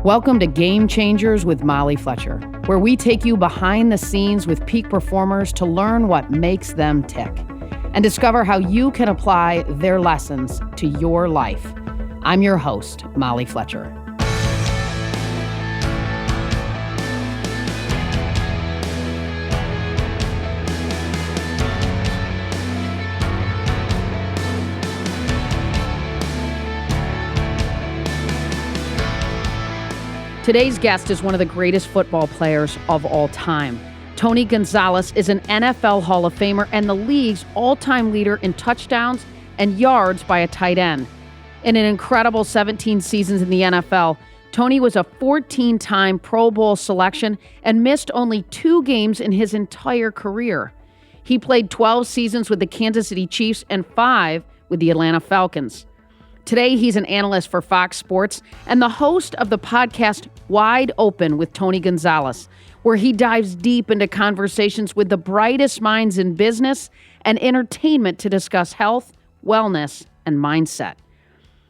Welcome to Game Changers with Molly Fletcher, where we take you behind the scenes with peak performers to learn what makes them tick and discover how you can apply their lessons to your life. I'm your host, Molly Fletcher. Today's guest is one of the greatest football players of all time. Tony Gonzalez is an NFL Hall of Famer and the league's all-time leader in touchdowns and yards by a tight end. In an incredible 17 seasons in the NFL, Tony was a 14-time Pro Bowl selection and missed only 2 games in his entire career. He played 12 seasons with the Kansas City Chiefs and 5 with the Atlanta Falcons. Today, he's an analyst for Fox Sports and the host of the podcast Wide Open with Tony Gonzalez, where he dives deep into conversations with the brightest minds in business and entertainment to discuss health, wellness, and mindset.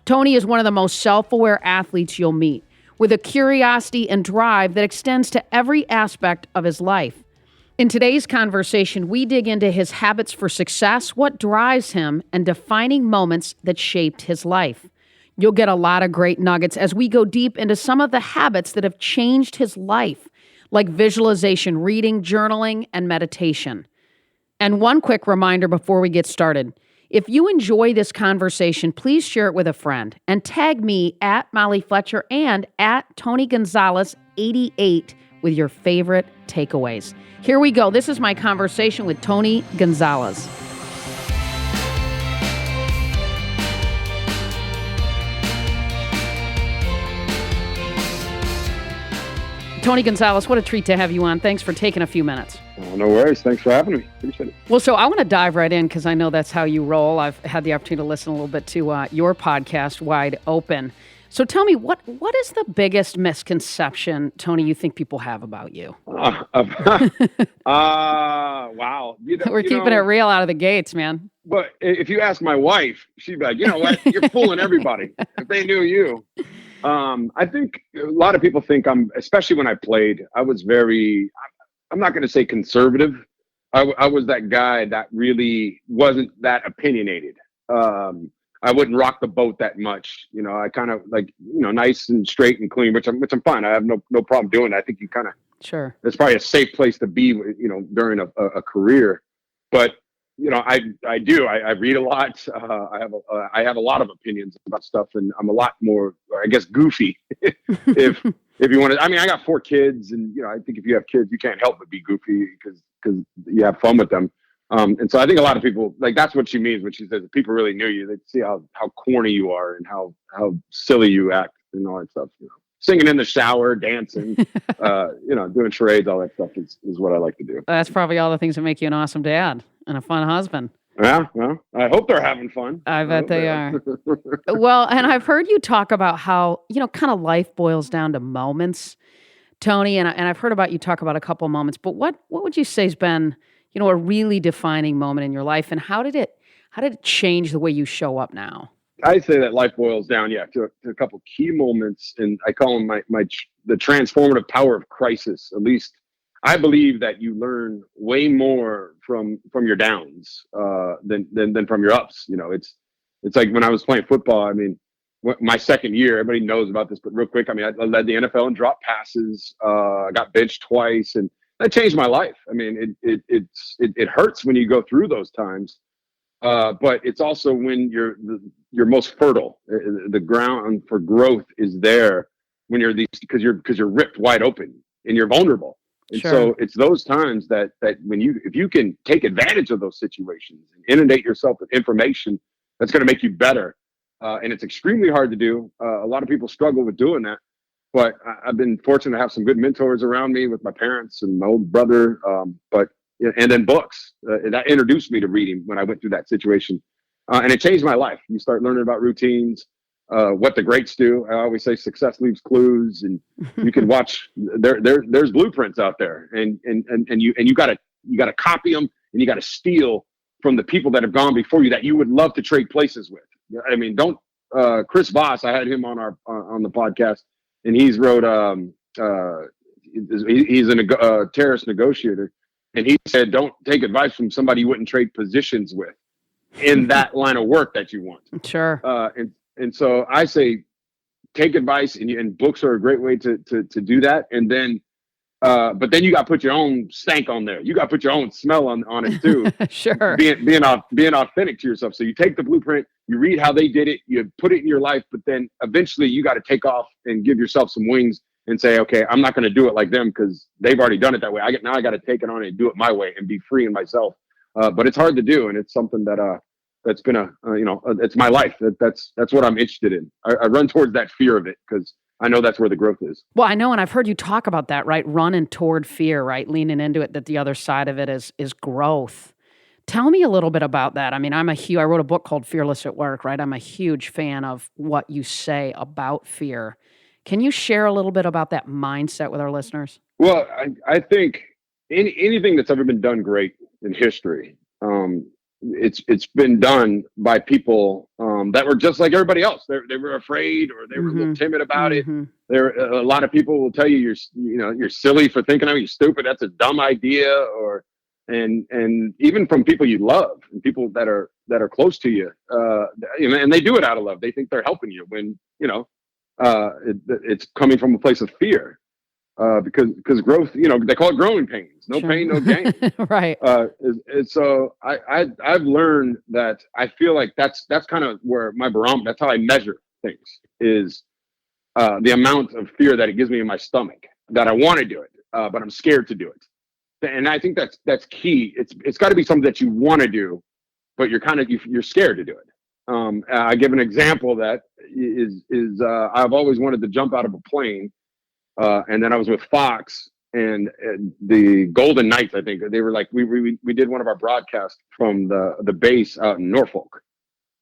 Tony is one of the most self-aware athletes you'll meet, with a curiosity and drive that extends to every aspect of his life. In today's conversation, we dig into his habits for success, what drives him, and defining moments that shaped his life. You'll get a lot of great nuggets as we go deep into some of the habits that have changed his life, like visualization, reading, journaling, and meditation. And one quick reminder before we get started. If you enjoy this conversation, please share it with a friend and tag me at Molly Fletcher and at Tony Gonzalez 88 with your favorite takeaways. Here we go. This is my conversation with Tony Gonzalez. Tony Gonzalez, what a treat to have you on. Thanks for taking a few minutes. Oh, no worries. Thanks for having me. Appreciate it. Well, so I want to dive right in because I know that's how you roll. I've had the opportunity to listen a little bit to your podcast, Wide Open. So tell me, what is the biggest misconception, Tony, you think people have about you? Wow. We're keeping it real out of the gates, man. But if you ask my wife, she'd be like, you know what? You're fooling everybody. If they knew you. I think a lot of people think especially when I played, I was I'm not going to say conservative. I was that guy that really wasn't that opinionated. I wouldn't rock the boat that much. You know, I kind of nice and straight and clean, which I'm fine. I have no problem doing that. I think you kind of, sure. It's probably a safe place to be, during a career. But, I read a lot. I have a lot of opinions about stuff, and I'm a lot more, I guess, goofy. if you want to, I got 4 kids, and, I think if you have kids, you can't help but be goofy because you have fun with them. And so I think a lot of people, that's what she means when she says if people really knew you, they'd see how corny you are and how silly you act and all that stuff. Singing in the shower, dancing, doing charades, all that stuff is what I like to do. That's probably all the things that make you an awesome dad and a fun husband. Yeah, well, I hope they're having fun. I bet they are. Well, and I've heard you talk about how, kind of life boils down to moments, Tony, and I've heard about you talk about a couple of moments, but what would you say has been a really defining moment in your life, and how did it change the way you show up now? I say that life boils down, to a couple key moments, and I call them the transformative power of crisis. At least I believe that you learn way more from your downs than from your ups. It's like when I was playing football. My second year, everybody knows about this, but real quick, I led the NFL in drop passes. I got benched twice, and that changed my life. It hurts when you go through those times, but it's also when you're most fertile. The ground for growth is there when because you're ripped wide open and you're vulnerable. And sure. So it's those times that if you can take advantage of those situations and inundate yourself with information, that's going to make you better. And it's extremely hard to do. A lot of people struggle with doing that. But I've been fortunate to have some good mentors around me with my parents and my old brother. And then books that introduced me to reading when I went through that situation. And it changed my life. You start learning about routines, what the greats do. I always say success leaves clues, and you can watch there's blueprints out there, and you got to copy them, and you got to steal from the people that have gone before you that you would love to trade places with. Chris Voss, I had him on the podcast. and he's wrote he's a terrorist negotiator, and he said, don't take advice from somebody you wouldn't trade positions with in that line of work that you want. Sure. And so I say, take advice, and books are a great way to do that. And then, but then you got to put your own stank on there. You got to put your own smell on it too. Sure. Being authentic to yourself. So you take the blueprint, you read how they did it, you put it in your life, but then eventually you got to take off and give yourself some wings and say, okay, I'm not going to do it like them because they've already done it that way. Now I got to take it on and do it my way and be free in myself. But it's hard to do, and it's something that's been it's my life. That's what I'm interested in. I run towards that fear of it because I know that's where the growth is. Well, I know, and I've heard you talk about that, right? Running toward fear, right? Leaning into it, that the other side of it is growth. Tell me a little bit about that. I mean, I wrote a book called Fearless at Work, right? I'm a huge fan of what you say about fear. Can you share a little bit about that mindset with our listeners? Well, I think anything that's ever been done great in history, it's been done by people that were just like everybody else. They were afraid, or they were a little timid about it. There, a lot of people will tell you you're silly for thinking of it, you're stupid. That's a dumb idea, and even from people you love and people that are close to you, and they do it out of love. They think they're helping you when it's coming from a place of fear. Because growth, they call it growing pains. No pain, no gain. Right. So I've learned that I feel like that's kind of where my barometer. That's how I measure things, is the amount of fear that it gives me in my stomach, that I want to do it, but I'm scared to do it. And I think that's key. It's got to be something that you want to do, but you're scared to do it. I give an example that is I've always wanted to jump out of a plane. And then I was with Fox and the Golden Knights. I think they were like, we did one of our broadcasts from the base out in Norfolk,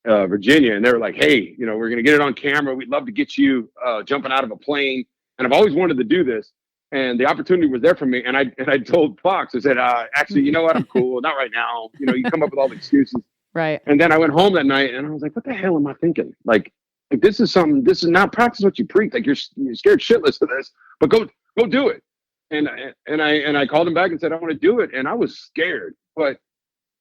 Virginia. And they were like, hey, we're going to get it on camera. We'd love to get you jumping out of a plane. And I've always wanted to do this. And the opportunity was there for me. And I told Fox, I said, actually, you know what? I'm cool. Not right now. You come up with all the excuses. Right. And then I went home that night and I was like, what the hell am I thinking? Like this is not practice what you preach. Like you're scared shitless of this, but go do it. And I called him back and said, I want to do it. And I was scared. But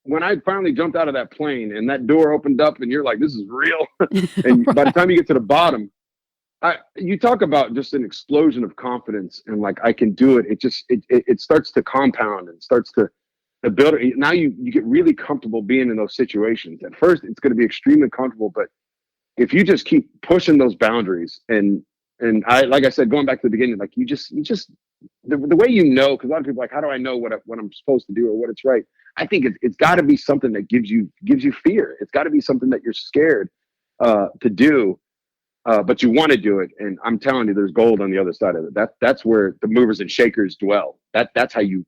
when I finally jumped out of that plane and that door opened up and you're like, this is real. And Right. By the time you get to the bottom, you talk about just an explosion of confidence and like, I can do it. It starts to compound and starts to build it. Now you get really comfortable being in those situations. At first, it's going to be extremely comfortable, but if you just keep pushing those boundaries and I, like I said, going back to the beginning, like you just the way because a lot of people are like, how do I know what I'm supposed to do or what it's right? I think it's got to be something that gives you fear. It's got to be something that you're scared to do, but you want to do it. And I'm telling you, there's gold on the other side of it. That's where the movers and shakers dwell. That's how you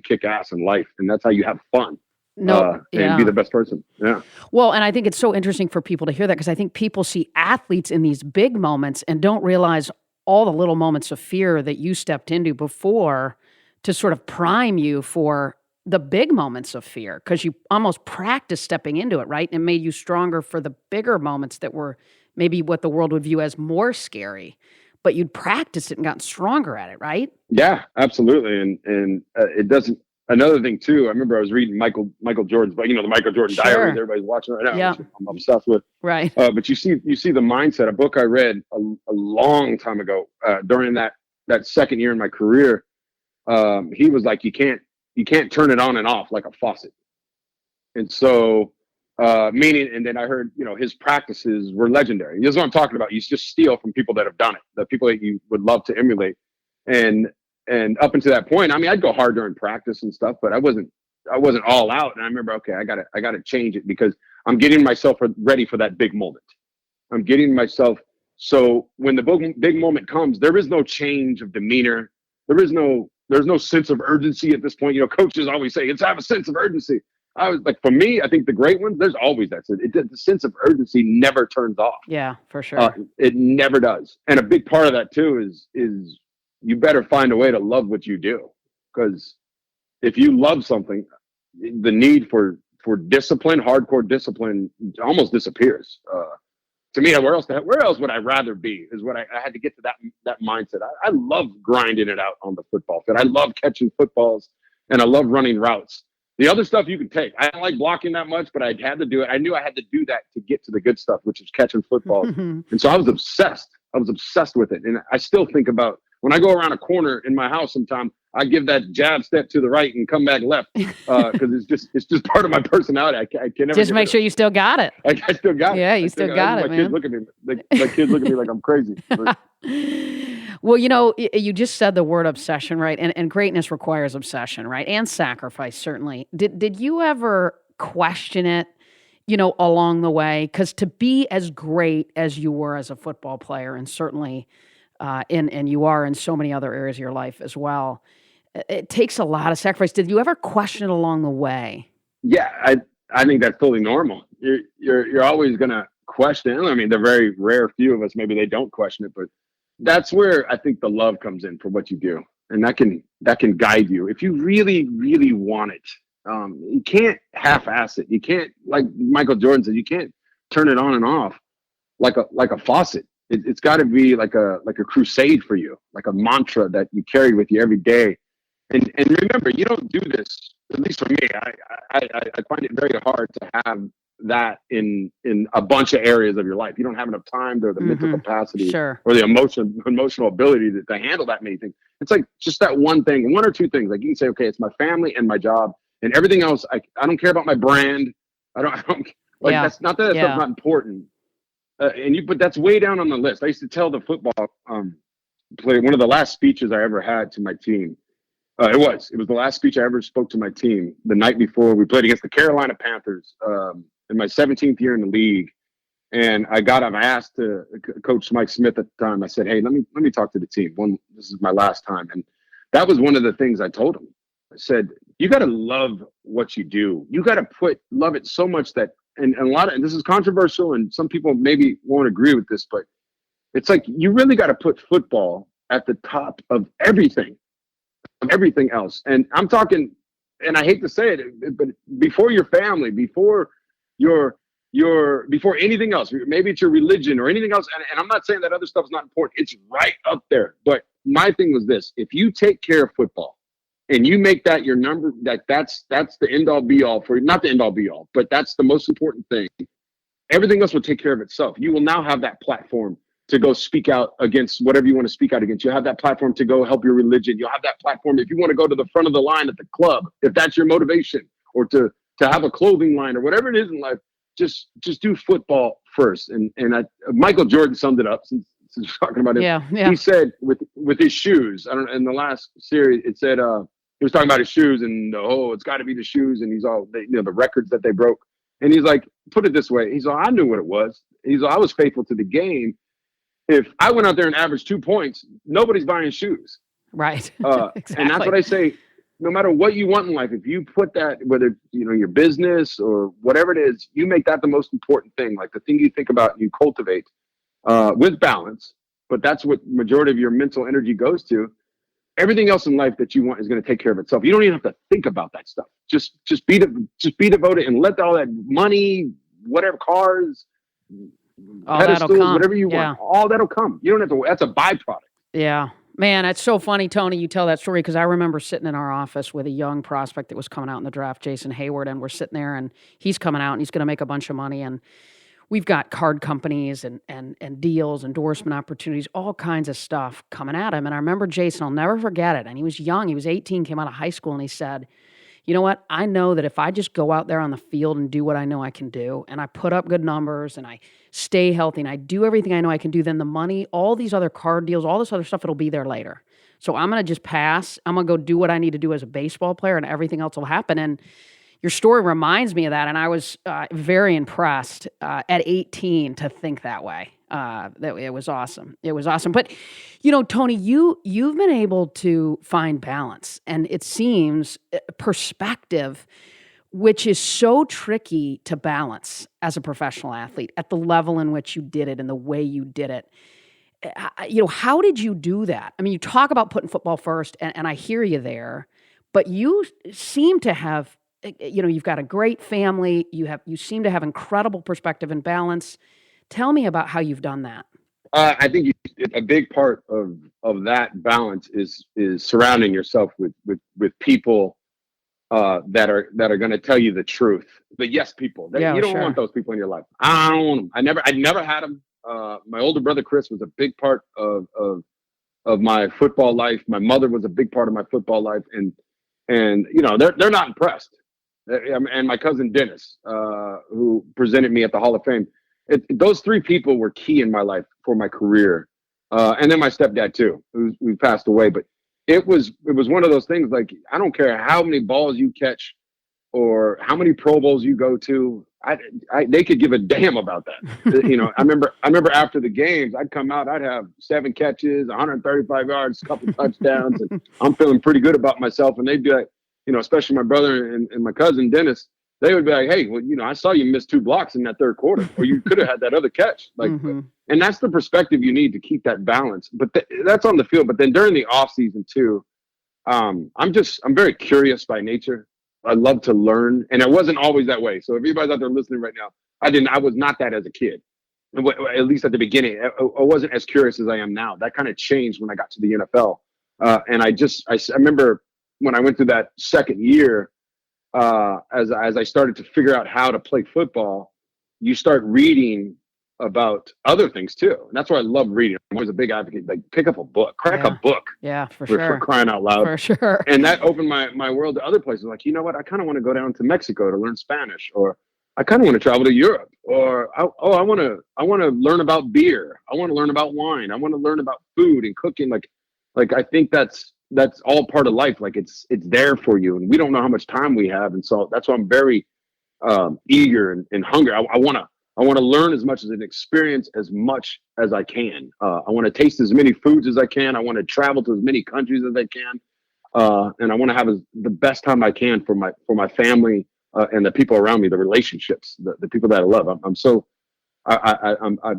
kick ass in life, and that's how you have fun. And be the best person. Yeah. Well, and I think it's so interesting for people to hear that, because I think people see athletes in these big moments and don't realize all the little moments of fear that you stepped into before to sort of prime you for the big moments of fear, because you almost practiced stepping into it, right? And it made you stronger for the bigger moments that were maybe what the world would view as more scary, but you'd practiced it and gotten stronger at it, right? Yeah, absolutely. And it doesn't. Another thing too, I remember I was reading Michael Jordan's, but the Michael Jordan diaries everybody's watching right now. Yeah. Which I'm obsessed with. Right. But you see the mindset. A book I read a long time ago during that second year in my career. He was like, you can't turn it on and off like a faucet. And so, meaning, and then I heard, his practices were legendary. This is what I'm talking about. You just steal from people that have done it, the people that you would love to emulate. And up until that point, I mean, I'd go hard during practice and stuff, but I wasn't all out. And I remember, okay, I gotta change it, because I'm getting myself ready for that big moment. I'm getting myself. So when the big moment comes, there is no change of demeanor. There's no sense of urgency at this point. Coaches always say, it's have a sense of urgency. I was like, for me, I think the great ones, there's always that. The sense of urgency never turns off. Yeah, for sure. It never does. And a big part of that too is you better find a way to love what you do, because if you love something, the need for discipline, hardcore discipline, almost disappears. to me, where else would I rather be is what I had to get to that mindset. I love grinding it out on the football field. I love catching footballs and I love running routes. The other stuff you can take. I don't like blocking that much, but I had to do it. I knew I had to do that to get to the good stuff, which is catching footballs. And so I was obsessed. I was obsessed with it. And I still think about when I go around a corner in my house sometime, I give that jab step to the right and come back left because it's just part of my personality. I can never just make sure you still got it. I still got it. Yeah, you still got it, man. Kids look at me. My kids look at me like I'm crazy. Well, you just said the word obsession, right? And greatness requires obsession, right? And sacrifice, certainly. Did you ever question it, along the way? Because to be as great as you were as a football player, and certainly and you are in so many other areas of your life as well, it takes a lot of sacrifice. Did you ever question it along the way? Yeah, I think that's totally normal. You're always gonna question it. I mean, the very rare few of us, maybe they don't question it, but that's where I think the love comes in for what you do, and that can guide you if you really, really want it. You can't half-ass it. You can't, like Michael Jordan said, you can't turn it on and off like a faucet. It's got to be like a crusade for you, like a mantra that you carry with you every day. And remember, you don't do this. At least for me, I find it very hard to have that in a bunch of areas of your life. You don't have enough time or the mental capacity or the emotional ability to handle that many things. It's like just that one thing, one or two things. Like you can say, okay, it's my family and my job, and everything else. I don't care about my brand. I don't like that's not that stuff's not important. But that's way down on the list. I used to tell the football player, one of the last speeches I ever had to my team. It was the last speech I ever spoke to my team the night before we played against the Carolina Panthers in my 17th year in the league. And I asked Coach Mike Smith at the time. I said, "Hey, let me talk to the team. This is my last time." And that was one of the things I told him. I said, "You got to love what you do. You got to love it so much that." And this is controversial, and some people maybe won't agree with this, but it's like you really got to put football at the top of everything else. And I'm talking, and I hate to say it, but before your family, before before anything else, maybe it's your religion or anything else. And I'm not saying that other stuff is not important. It's right up there. But my thing was this: if you take care of football, and you make that your number, that's the end all be all for you. Not the end all be all, but that's the most important thing. Everything else will take care of itself. You will now have that platform to go speak out against whatever you want to speak out against. You'll have that platform to go help your religion. You'll have that platform if you want to go to the front of the line at the club, if that's your motivation, or to have a clothing line or whatever it is in life. Just do football first. And Michael Jordan summed it up since we're talking about it. Yeah. He said with his shoes, in the last series, it said, he was talking about his shoes and it's got to be the shoes, and he's all the records that they broke, and he's like, put it this way, he's all, I knew what it was. He's all, I was faithful to the game. If I went out there and averaged 2 points, nobody's buying shoes, right? Exactly. And that's what I say. No matter what you want in life, if you put that, whether your business or whatever it is, you make that the most important thing, like the thing you think about and you cultivate with balance. But that's what majority of your mental energy goes to. Everything else in life that you want is going to take care of itself. You don't even have to think about that stuff. Just be devoted and let all that money, whatever, cars, pedestals, whatever you want, all that'll come. You don't have to. That's a byproduct. Yeah, man, it's so funny, Tony. You tell that story because I remember sitting in our office with a young prospect that was coming out in the draft, Jason Hayward, and we're sitting there, and he's coming out and he's going to make a bunch of money, and we've got card companies and deals, endorsement opportunities, all kinds of stuff coming at him. And I remember Jason, I'll never forget it. And he was young. He was 18, came out of high school, and he said, you know what? I know that if I just go out there on the field and do what I know I can do, and I put up good numbers, and I stay healthy, and I do everything I know I can do, then the money, all these other card deals, all this other stuff, it'll be there later. So I'm going to just pass. I'm going to go do what I need to do as a baseball player, and everything else will happen. And your story reminds me of that, and I was very impressed at 18 to think that way. It was awesome. It was awesome. But, Tony, you've been able to find balance, and it seems perspective, which is so tricky to balance as a professional athlete at the level in which you did it and the way you did it. How did you do that? I mean, you talk about putting football first, and I hear you there, but you seem to have, you've got a great family. You seem to have incredible perspective and balance. Tell me about how you've done that. I think a big part of that balance is surrounding yourself with people that are going to tell you the truth. But yes, people that Yeah, you don't sure. want those people in your life. I don't want them. I never had them. My older brother Chris was a big part of my football life. My mother was a big part of my football life, and they're not impressed. And my cousin Dennis, who presented me at the Hall of Fame. Those three people were key in my life for my career, and then my stepdad too, who passed away. But it was one of those things. Like, I don't care how many balls you catch or how many Pro Bowls you go to. They could give a damn about that. I remember after the games, I'd come out, I'd have 7 catches, 135 yards, a couple touchdowns, and I'm feeling pretty good about myself. And they'd be like, especially my brother and my cousin Dennis, they would be like, hey, well, I saw you miss 2 blocks in that third quarter, or you could have had that other catch. Like, and that's the perspective you need to keep that balance. But that's on the field. But then during the off season too, I'm very curious by nature. I love to learn, and it wasn't always that way. So if anybody's out there listening right now, I was not that as a kid. At least at the beginning, I wasn't as curious as I am now. That kind of changed when I got to the NFL. And I remember when I went through that second year, as I started to figure out how to play football, you start reading about other things too. And that's why I love reading. I'm always a big advocate, like, pick up a book, crack a book. Yeah, for sure. For crying out loud. For sure. And that opened my world to other places. Like, you know what? I kind of want to go down to Mexico to learn Spanish, or I kind of want to travel to Europe, or I want to learn about beer. I want to learn about wine. I want to learn about food and cooking. Like I think that's all part of life. Like, it's there for you, and we don't know how much time we have. And so that's why I'm very eager and hungry. I want to learn as much as an experience as much as I can. I want to taste as many foods as I can. I want to travel to as many countries as I can. And I want to have the best time I can for my family and the people around me, the relationships, the people that I love.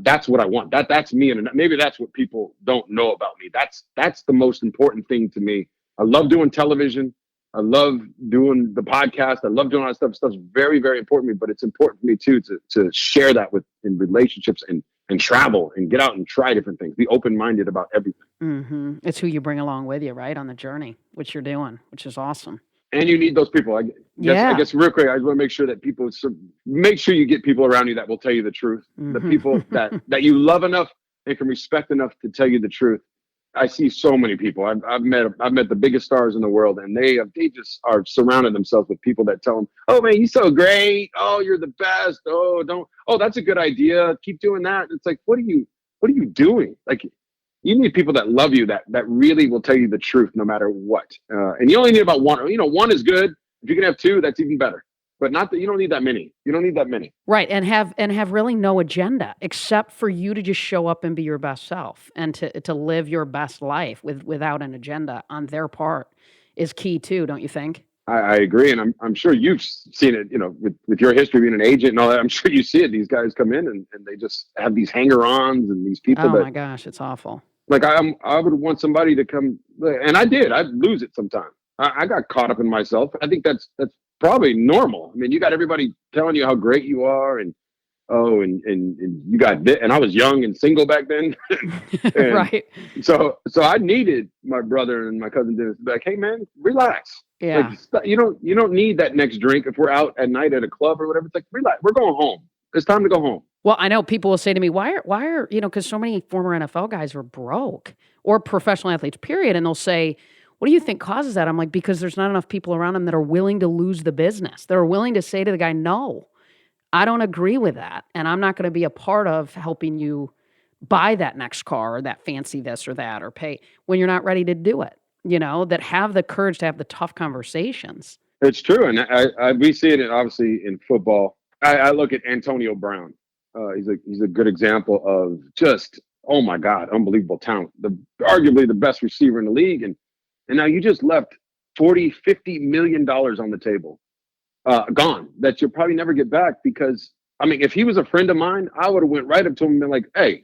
That's what I want. That's me. And maybe that's what people don't know about me. That's the most important thing to me. I love doing television. I love doing the podcast. I love doing all that stuff. Stuff's very, very important to me, but it's important for me too to share that in relationships and travel and get out and try different things. Be open-minded about everything. It's who you bring along with you, right, on the journey, which you're doing, which is awesome. And you need those people. I guess real quick, I just want to make sure that make sure you get people around you that will tell you the truth. The people that you love enough and can respect enough to tell you the truth. I see so many people. I've met the biggest stars in the world, and they just are surrounding themselves with people that tell them, "Oh man, you're so great. Oh, you're the best. Oh, that's a good idea. Keep doing that." It's like, what are you doing? Like, you need people that love you, that really will tell you the truth no matter what. And you only need about one. One is good. If you can have 2, that's even better. But not that you don't need that many. You don't need that many. Right, and have really no agenda except for you to just show up and be your best self, and to live your best life without an agenda on their part is key too, don't you think? I agree, and I'm sure you've seen it. With your history being an agent and all that, I'm sure you see it. These guys come in and they just have these hanger-ons and these people. Oh my gosh, it's awful. Like, I would want somebody to come, and I did. I'd lose it sometimes. I got caught up in myself. I think that's probably normal. I mean, you got everybody telling you how great you are, and you got this. And I was young and single back then. Right. So I needed my brother and my cousin Dennis to be like, "Hey man, relax. Yeah. Like, you don't need that next drink if we're out at night at a club or whatever. It's like, relax. We're going home. It's time to go home." Well, I know people will say to me, why are because so many former NFL guys are broke, or professional athletes, period. And they'll say, what do you think causes that? I'm like, because there's not enough people around them that are willing to lose the business. They're willing to say to the guy, no, I don't agree with that. And I'm not going to be a part of helping you buy that next car or that fancy this or that, or pay when you're not ready to do it, that have the courage to have the tough conversations. It's true. And we see it obviously in football. I look at Antonio Brown. He's a good example of just, oh my God, unbelievable talent. Arguably the best receiver in the league. And now you just left $40-50 million on the table, gone, that you'll probably never get back. Because, I mean, if he was a friend of mine, I would have went right up to him and been like, "Hey,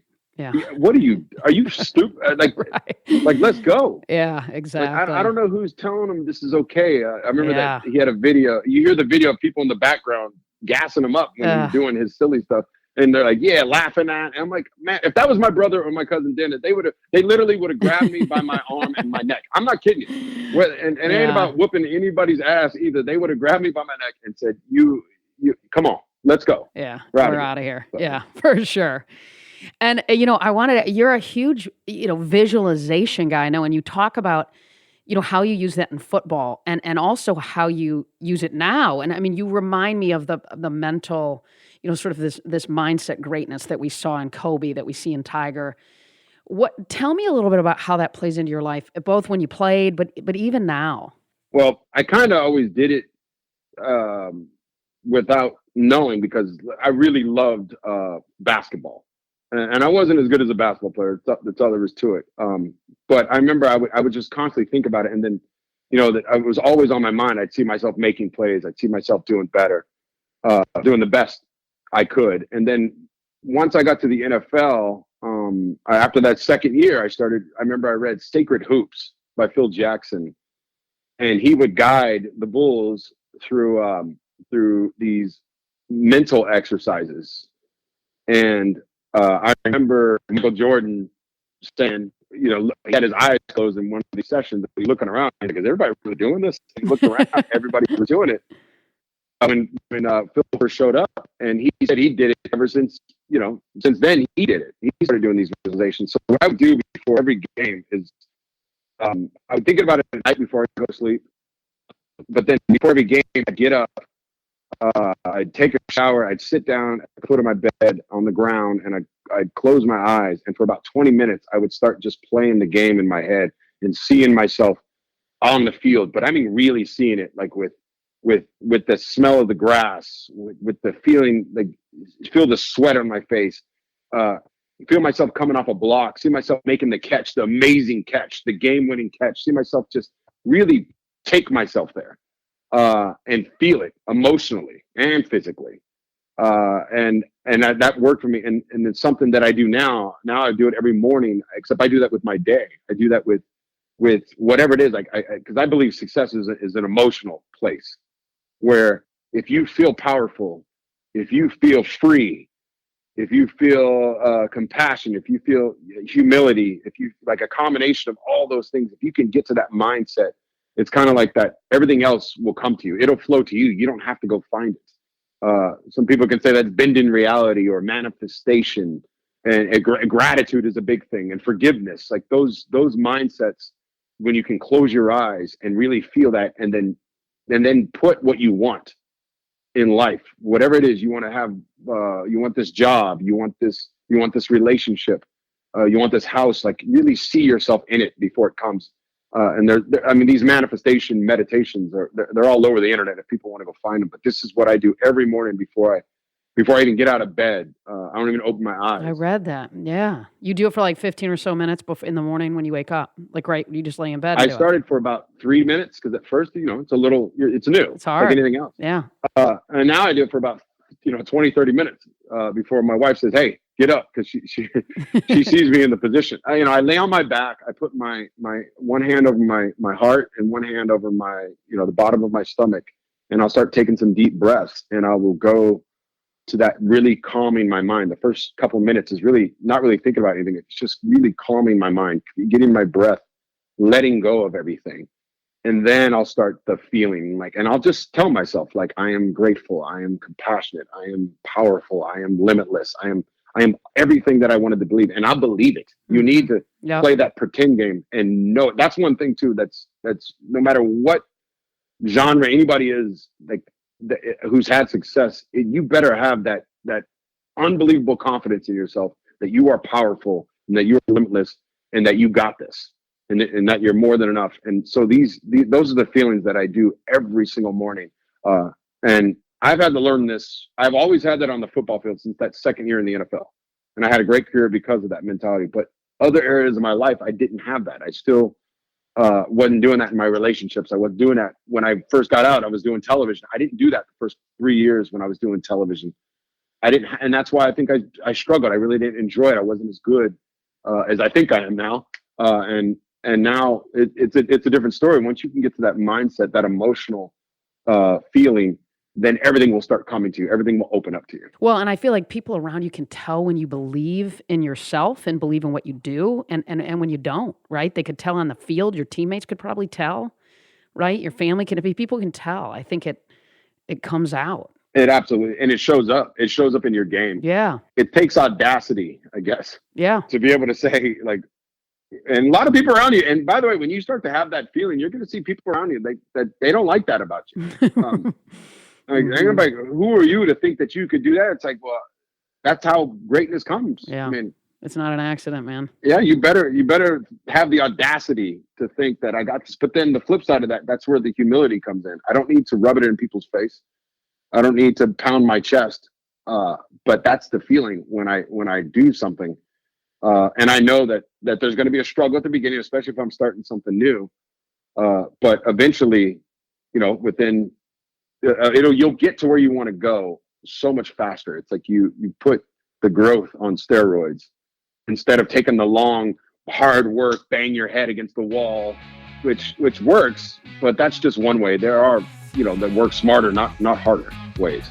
what are you stupid? Like, right. Like, let's go." Yeah, exactly. Like, I don't know who's telling him this is okay. I remember that he had a video. You hear the video of people in the background gassing him up when he's doing his silly stuff. And they're like, yeah, laughing at. And I'm like, man, if that was my brother or my cousin Dennis, they literally would have grabbed me by my arm and my neck. I'm not kidding you. And it ain't about whooping anybody's ass either. They would have grabbed me by my neck and said, you come on, let's go. Yeah, we're out of here. So. Yeah, for sure. And, you're a huge, visualization guy. I know, and you talk about, how you use that in football and also how you use it now. And I mean, you remind me of the mental, sort of this mindset greatness that we saw in Kobe, that we see in Tiger. Tell me a little bit about how that plays into your life, both when you played, but even now. Well, I kind of always did it without knowing, because I really loved basketball. And I wasn't as good as a basketball player. That's all there is to it. But I remember I would just constantly think about it. And then, that I was always on my mind. I'd see myself making plays. I'd see myself doing better, doing the best I could. And then once I got to the NFL, after that second year, I remember I read Sacred Hoops by Phil Jackson. And he would guide the Bulls through these mental exercises. And I remember Michael Jordan saying, he had his eyes closed in one of these sessions. He's looking around, like, is everybody really doing this? He looked around, everybody was doing it. When Phil first showed up, and he said he did it ever since, since then he did it. He started doing these visualizations. So what I would do before every game is I would think about it the night before I go to sleep. But then before every game, I'd get up, I'd take a shower, I'd sit down at the foot of my bed on the ground, and I'd close my eyes. And for about 20 minutes, I would start just playing the game in my head and seeing myself on the field. But I mean, really seeing it, like with the smell of the grass, with the feeling, like feel the sweat on my face, feel myself coming off a block, see myself making the catch, the amazing catch, the game-winning catch, see myself just really take myself there. And feel it emotionally and physically. And that worked for me. And it's something that I do now. Now I do it every morning, except I do that with my day. I do that with whatever it is. Because I believe success is an emotional place where if you feel powerful, if you feel free, if you feel compassion, if you feel humility, if you like a combination of all those things, if you can get to that mindset, it's kind of like that. Everything else will come to you. It'll flow to you. You don't have to go find it. Some people can say that's bend-in reality or manifestation, and gratitude is a big thing, and forgiveness. Like those mindsets, when you can close your eyes and really feel that, and then put what you want in life, whatever it is you want to have. You want this job. You want this relationship. You want this house. Like really see yourself in it before it comes. And these manifestation meditations they're all over the internet if people want to go find them. But this is what I do every morning before I even get out of bed. I don't even open my eyes. I read that. Yeah, you do it for like 15 or so minutes in the morning when you wake up. Like you just lay in bed. I started for about 3 minutes because at first it's it's new. It's hard. Like anything else. Yeah. And now I do it for about 20, 30 minutes before my wife says, "Hey, get up," because she sees me in the position. I lay on my back. I put my one hand over my heart and one hand over my the bottom of my stomach, and I'll start taking some deep breaths, and I will go to that really calming my mind. The first couple of minutes is really not really thinking about anything. It's just really calming my mind, getting my breath, letting go of everything. And then I'll start the feeling and I'll just tell myself I am grateful. I am compassionate. I am powerful. I am limitless. I am everything that I wanted to believe, and I believe it. You need to play that pretend game and know it. That's one thing too. That's no matter what genre anybody is who's had success, you better have that unbelievable confidence in yourself that you are powerful and that you're limitless and that you got this and that you're more than enough. And so those are the feelings that I do every single morning. And I've had to learn this. I've always had that on the football field since that second year in the NFL. And I had a great career because of that mentality. But other areas of my life, I didn't have that. I still wasn't doing that in my relationships. I wasn't doing that when I first got out. I was doing television. I didn't do that the first 3 years when I was doing television. And that's why I think I struggled. I really didn't enjoy it. I wasn't as good as I think I am now. And now it's a different story. Once you can get to that mindset, that emotional feeling, then everything will start coming to you. Everything will open up to you. Well, and I feel like people around you can tell when you believe in yourself and believe in what you do, and when you don't, right? They could tell on the field. Your teammates could probably tell, right? Your family can be. People can tell. I think it comes out. It absolutely, and it shows up. It shows up in your game. Yeah. It takes audacity, I guess. Yeah. To be able to say, like, and a lot of people around you. And by the way, when you start to have that feeling, you're going to see people around you that they don't like that about you. Like, who are you to think that you could do that? It's like, well, that's how greatness comes. Yeah. I mean, it's not an accident, man. Yeah, you better have the audacity to think that I got this. But then the flip side of that, that's where the humility comes in. I don't need to rub it in people's face. I don't need to pound my chest. But that's the feeling when I do something. And I know that there's going to be a struggle at the beginning, especially if I'm starting something new. But eventually, within you'll get to where you want to go so much faster. It's like you put the growth on steroids instead of taking the long, hard work, bang your head against the wall, which works. But that's just one way. There are that work smarter, not harder ways.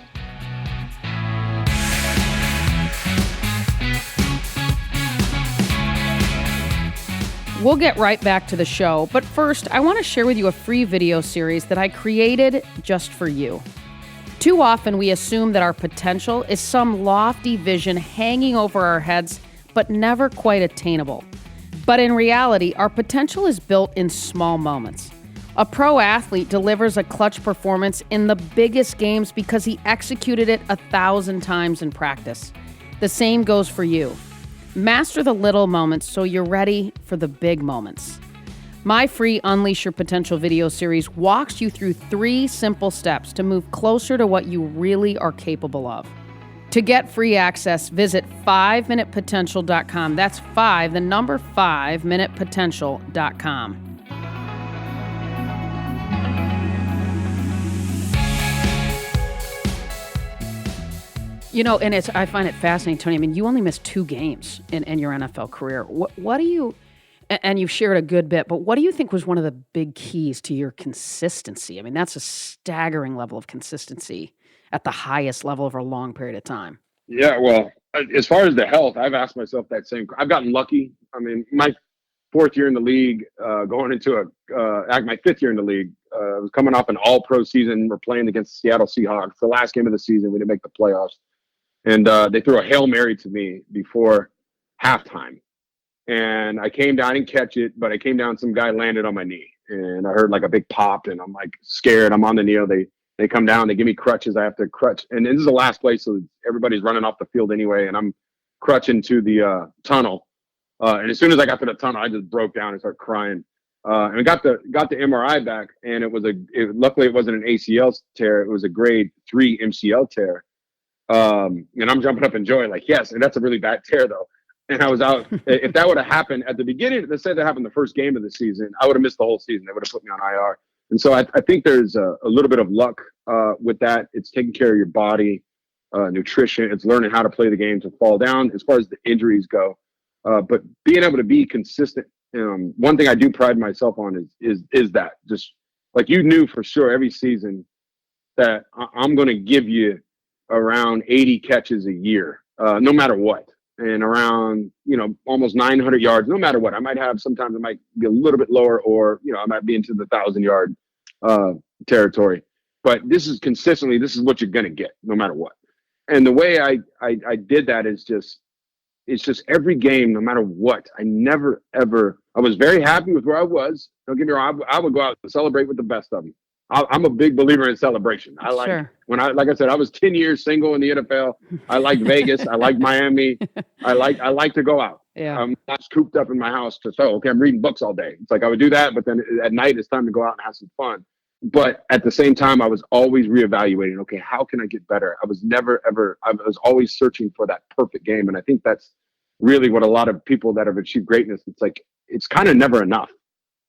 We'll get right back to the show, but first, I want to share with you a free video series that I created just for you. Too often, we assume that our potential is some lofty vision hanging over our heads, but never quite attainable. But in reality, our potential is built in small moments. A pro athlete delivers a clutch performance in the biggest games because he executed it 1,000 times in practice. The same goes for you. Master the little moments so you're ready for the big moments. My free Unleash Your Potential video series walks you through 3 simple steps to move closer to what you really are capable of. To get free access, visit 5minutepotential.com. That's 5minutepotential.com. And I find it fascinating, Tony. I mean, you only missed 2 games in your NFL career. What do you, and you've shared a good bit, but what do you think was one of the big keys to your consistency? I mean, that's a staggering level of consistency at the highest level over a long period of time. Yeah, well, as far as the health, I've asked myself that same. I've gotten lucky. I mean, my 4th year in the league, going into my 5th year in the league, I was coming off an all-pro season. We're playing against the Seattle Seahawks. The last game of the season, we didn't make the playoffs. And they threw a Hail Mary to me before halftime. And I came down, I didn't catch it, but I came down, some guy landed on my knee. And I heard like a big pop, and I'm like scared. I'm on the knee. They come down, they give me crutches. I have to crutch. And this is the last place, so everybody's running off the field anyway. And I'm crutching to the tunnel. And as soon as I got to the tunnel, I just broke down and started crying. And I got the MRI back, and luckily it wasn't an ACL tear. It was a grade 3 MCL tear. And I'm jumping up in joy, like, yes. And that's a really bad tear, though. And I was out. If that would have happened at the beginning, let's say that happened the first game of the season, I would have missed the whole season. They would have put me on IR. And so I think there's a little bit of luck with that. It's taking care of your body, nutrition. It's learning how to play the game to fall down as far as the injuries go. But being able to be consistent. One thing I do pride myself on is that, just like, you knew for sure every season that I'm going to give you around 80 catches a year, no matter what, and around, almost 900 yards, no matter what. Sometimes it might be a little bit lower, or, I might be into the 1,000-yard territory. But this is what you're going to get no matter what. And the way I did that is it's just every game, no matter what. I was very happy with where I was. Don't get me wrong. I would go out and celebrate with the best of them. I'm a big believer in celebration. I like, sure. Like I said, I was 10 years single in the NFL. I like Vegas. I like Miami. I like to go out. Yeah. I'm not cooped up in my house I'm reading books all day. It's like I would do that, but then at night it's time to go out and have some fun. But at the same time, I was always reevaluating. Okay, how can I get better? I was always searching for that perfect game. And I think that's really what a lot of people that have achieved greatness, it's like, it's kind of never enough.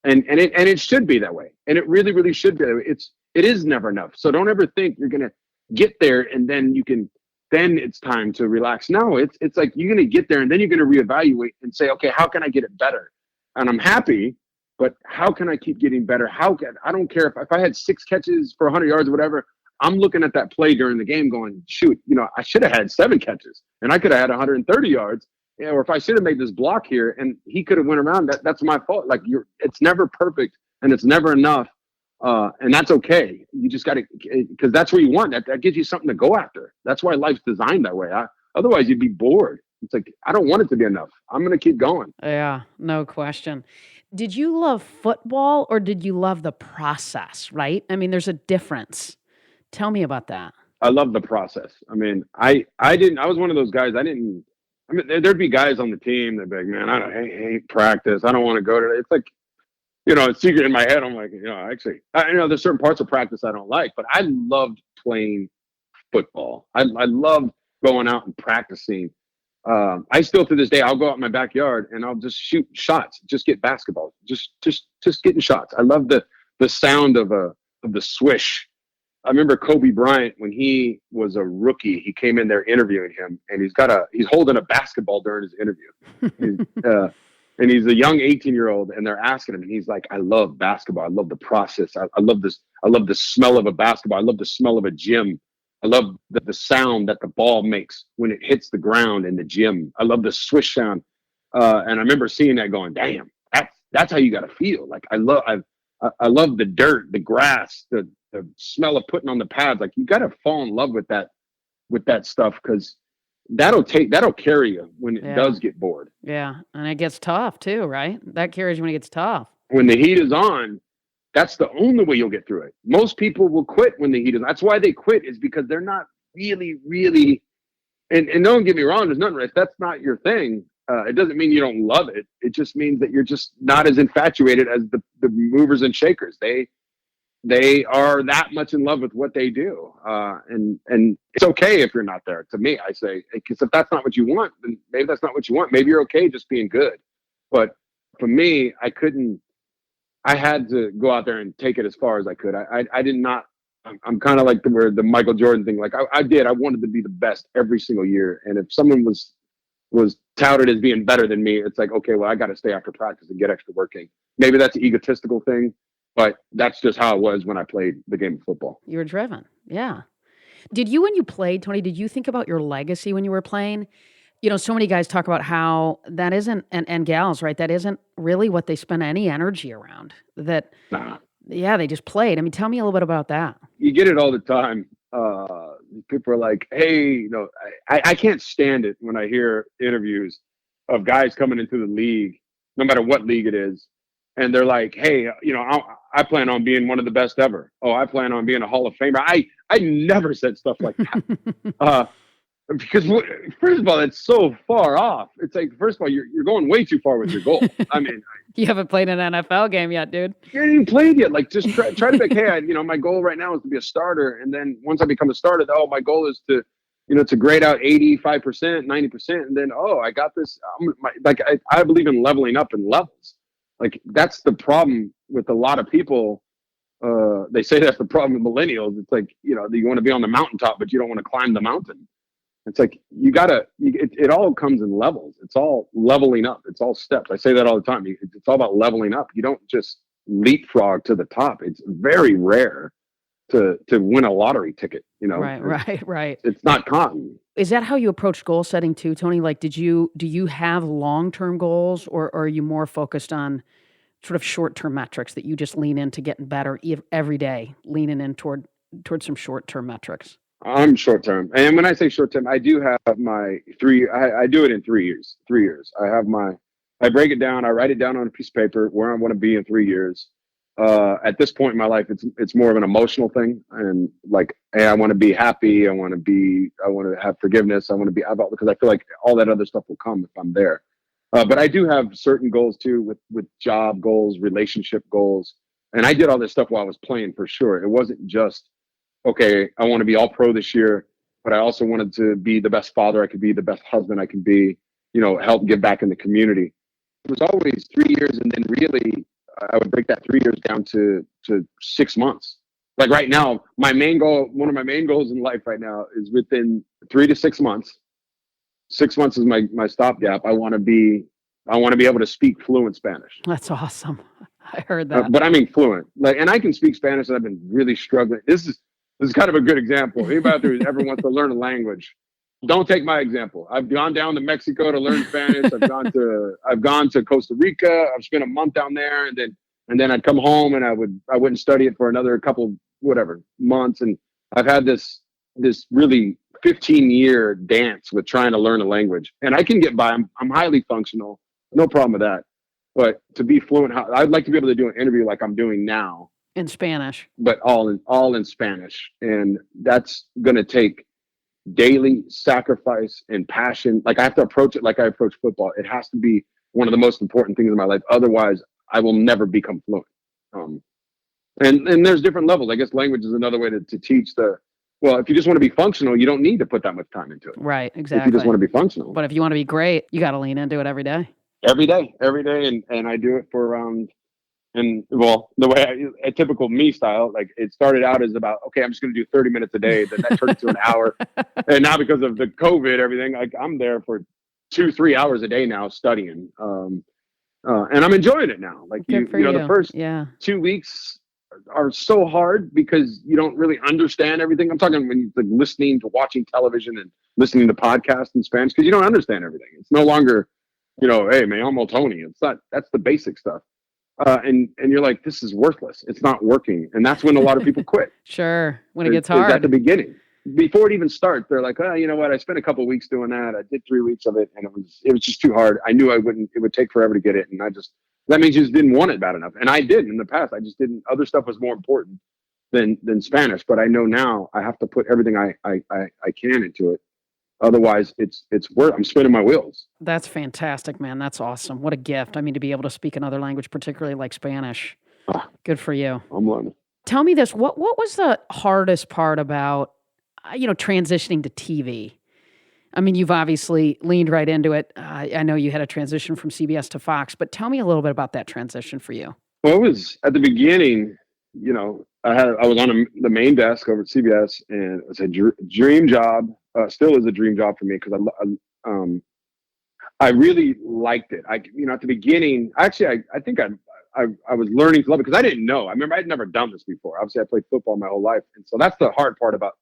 And it should be that way. And it really, really should be that way. It is never enough. So don't ever think you're going to get there and then it's time to relax. No, it's like you're going to get there and then you're going to reevaluate and say, okay, how can I get it better? And I'm happy, but how can I keep getting better? I don't care if I had 6 catches for 100 yards or whatever, I'm looking at that play during the game going, shoot, I should have had 7 catches and I could have had 130 yards. Or if I should have made this block here and he could have went around, that's my fault. Like it's never perfect and it's never enough. And that's okay. You just got to, because that's what you want. That gives you something to go after. That's why life's designed that way. Otherwise you'd be bored. It's like, I don't want it to be enough. I'm going to keep going. Yeah, no question. Did you love football or did you love the process, right? I mean, there's a difference. Tell me about that. I love the process. I mean, I was one of those guys. There'd be guys on the team that'd be like, man, I hate practice. I don't want to go to it. It's like, a secret in my head. I'm like, actually, there's certain parts of practice I don't like, but I loved playing football. I loved going out and practicing. I still, to this day, I'll go out in my backyard and I'll just shoot shots, just get basketball, just getting shots. I love the sound of the swish. I remember Kobe Bryant when he was a rookie. He came in there interviewing him, and he's holding a basketball during his interview, and he's a young 18-year-old, and they're asking him, and he's like, "I love basketball. I love the process. I love this. I love the smell of a basketball. I love the smell of a gym. I love the sound that the ball makes when it hits the ground in the gym. I love the swish sound." And I remember seeing that, going, "Damn, that's how you got to feel." Like I love the dirt, the grass, the smell of putting on the pads. Like you got to fall in love with that stuff, because that'll carry you when it does get bored. Yeah, and it gets tough too, right? That carries you when it gets tough. When the heat is on, that's the only way you'll get through it. Most people will quit when the heat is on. That's why they quit, is because they're not really, really. And don't get me wrong, there's nothing. If that's not your thing, it doesn't mean you don't love it. It just means that you're just not as infatuated as the movers and shakers. They are that much in love with what they do. And it's okay if you're not there. To me, I say, because if that's not what you want, then maybe that's not what you want. Maybe you're okay just being good. But for me, I had to go out there and take it as far as I could. I did not. I'm kind of like the Michael Jordan thing. Like I wanted to be the best every single year. And if someone was touted as being better than me, it's like, okay, well, I got to stay after practice and get extra working. Maybe that's an egotistical thing, but that's just how it was when I played the game of football. You were driven. Yeah. Did you, when you played, Tony, did you think about your legacy when you were playing? So many guys talk about how that isn't, and gals, right? That isn't really what they spend any energy around. That, yeah, they just played. I mean, tell me a little bit about that. You get it all the time. People are like, hey, I can't stand it when I hear interviews of guys coming into the league, no matter what league it is. And they're like, hey, I plan on being one of the best ever. Oh, I plan on being a Hall of Famer. I never said stuff like that. Because first of all, it's so far off. It's like, first of all, you're going way too far with your goal. I mean, you haven't played an NFL game yet, dude. You haven't even played yet. Like, just try to be like, hey, my goal right now is to be a starter. And then once I become a starter, my goal is to, to grade out 85%, 90%. And then, I got this. I believe in leveling up in levels. Like, that's the problem with a lot of people. They say that's the problem with millennials. It's like, you want to be on the mountaintop, but you don't want to climb the mountain. It's like, it all comes in levels. It's all leveling up. It's all steps. I say that all the time. It's all about leveling up. You don't just leapfrog to the top. It's very rare to win a lottery ticket, Right. It's not common. Is that how you approach goal setting too, Tony? Like, do you have long-term goals, or are you more focused on sort of short-term metrics that you just lean into getting better every day, leaning in toward some short-term metrics? I'm short-term. And when I say short-term, I do have my I do it in 3 years. 3 years. I break it down. I write it down on a piece of paper where I want to be in 3 years. At this point in my life, it's more of an emotional thing. And like, hey, I want to be happy. I want to have forgiveness. I want to be about, because I feel like all that other stuff will come if I'm there. But I do have certain goals too, with job goals, relationship goals. And I did all this stuff while I was playing, for sure. It wasn't just, okay, I want to be all pro this year, but I also wanted to be the best father I could be, the best husband I could be, help give back in the community. It was always 3 years. And then really, I would break that 3 years down to 6 months. Like right now, one of my main goals in life right now is within 3 to 6 months. 6 months is my stopgap. I want to be able to speak fluent Spanish. That's awesome. I heard that. But I mean fluent. And I can speak Spanish, and I've been really struggling. This This is kind of a good example. Anybody out there who ever wants to learn a language, don't take my example. I've gone down to Mexico to learn Spanish. I've gone to Costa Rica. I've spent a month down there, and then I'd come home and I wouldn't study it for another couple months. And I've had this really 15-year dance with trying to learn a language, and I can get by. I'm highly functional, no problem with that. But to be fluent, I'd like to be able to do an interview like I'm doing now in Spanish, but all in Spanish, and that's going to take daily sacrifice and passion. Like I have to approach it like I approach football. It has to be one of the most important things in my life. Otherwise, I will never become fluent. And there's different levels. I guess language is another way to teach well, if you just want to be functional, you don't need to put that much time into it. Right, exactly. If you just want to be functional. But if you want to be great, you got to lean into it every day. Every day. And I do it for around, and well, the way a typical me style, like it started out as about, okay, I'm just going to do 30 minutes a day. Then that turned into an hour. And now because of the COVID, everything, like I'm there for 2-3 hours a day now studying. And I'm enjoying it now. Like, the first 2 weeks are so hard because you don't really understand everything. I'm talking when you're like listening to watching television and listening to podcasts in Spanish, because you don't understand everything. It's no longer, hey, me llamo Tony. It's not, that's the basic stuff. And you're like, this is worthless. It's not working. And that's when a lot of people quit. Sure. When it gets hard. At the beginning. Before it even starts, they're like, oh, you know what? I spent a couple of weeks doing that. I did 3 weeks of it, and it was just too hard. I knew it would take forever to get it. And that means you just didn't want it bad enough. And I did in the past. I just didn't. Other stuff was more important than Spanish. But I know now I have to put everything I can into it. Otherwise, it's work. I'm spinning my wheels. That's fantastic, man. That's awesome. What a gift. I mean, to be able to speak another language, particularly like Spanish. Good for you. I'm learning. Tell me this. What was the hardest part about, transitioning to TV? I mean, you've obviously leaned right into it. I know you had a transition from CBS to Fox, but tell me a little bit about that transition for you. Well, it was at the beginning, I was on the main desk over at CBS, and it was a dream job. Still is a dream job for me because I really liked it. At the beginning, actually, I think I was learning to love it because I didn't know. I remember I'd never done this before. Obviously, I played football my whole life, and so that's the hard part about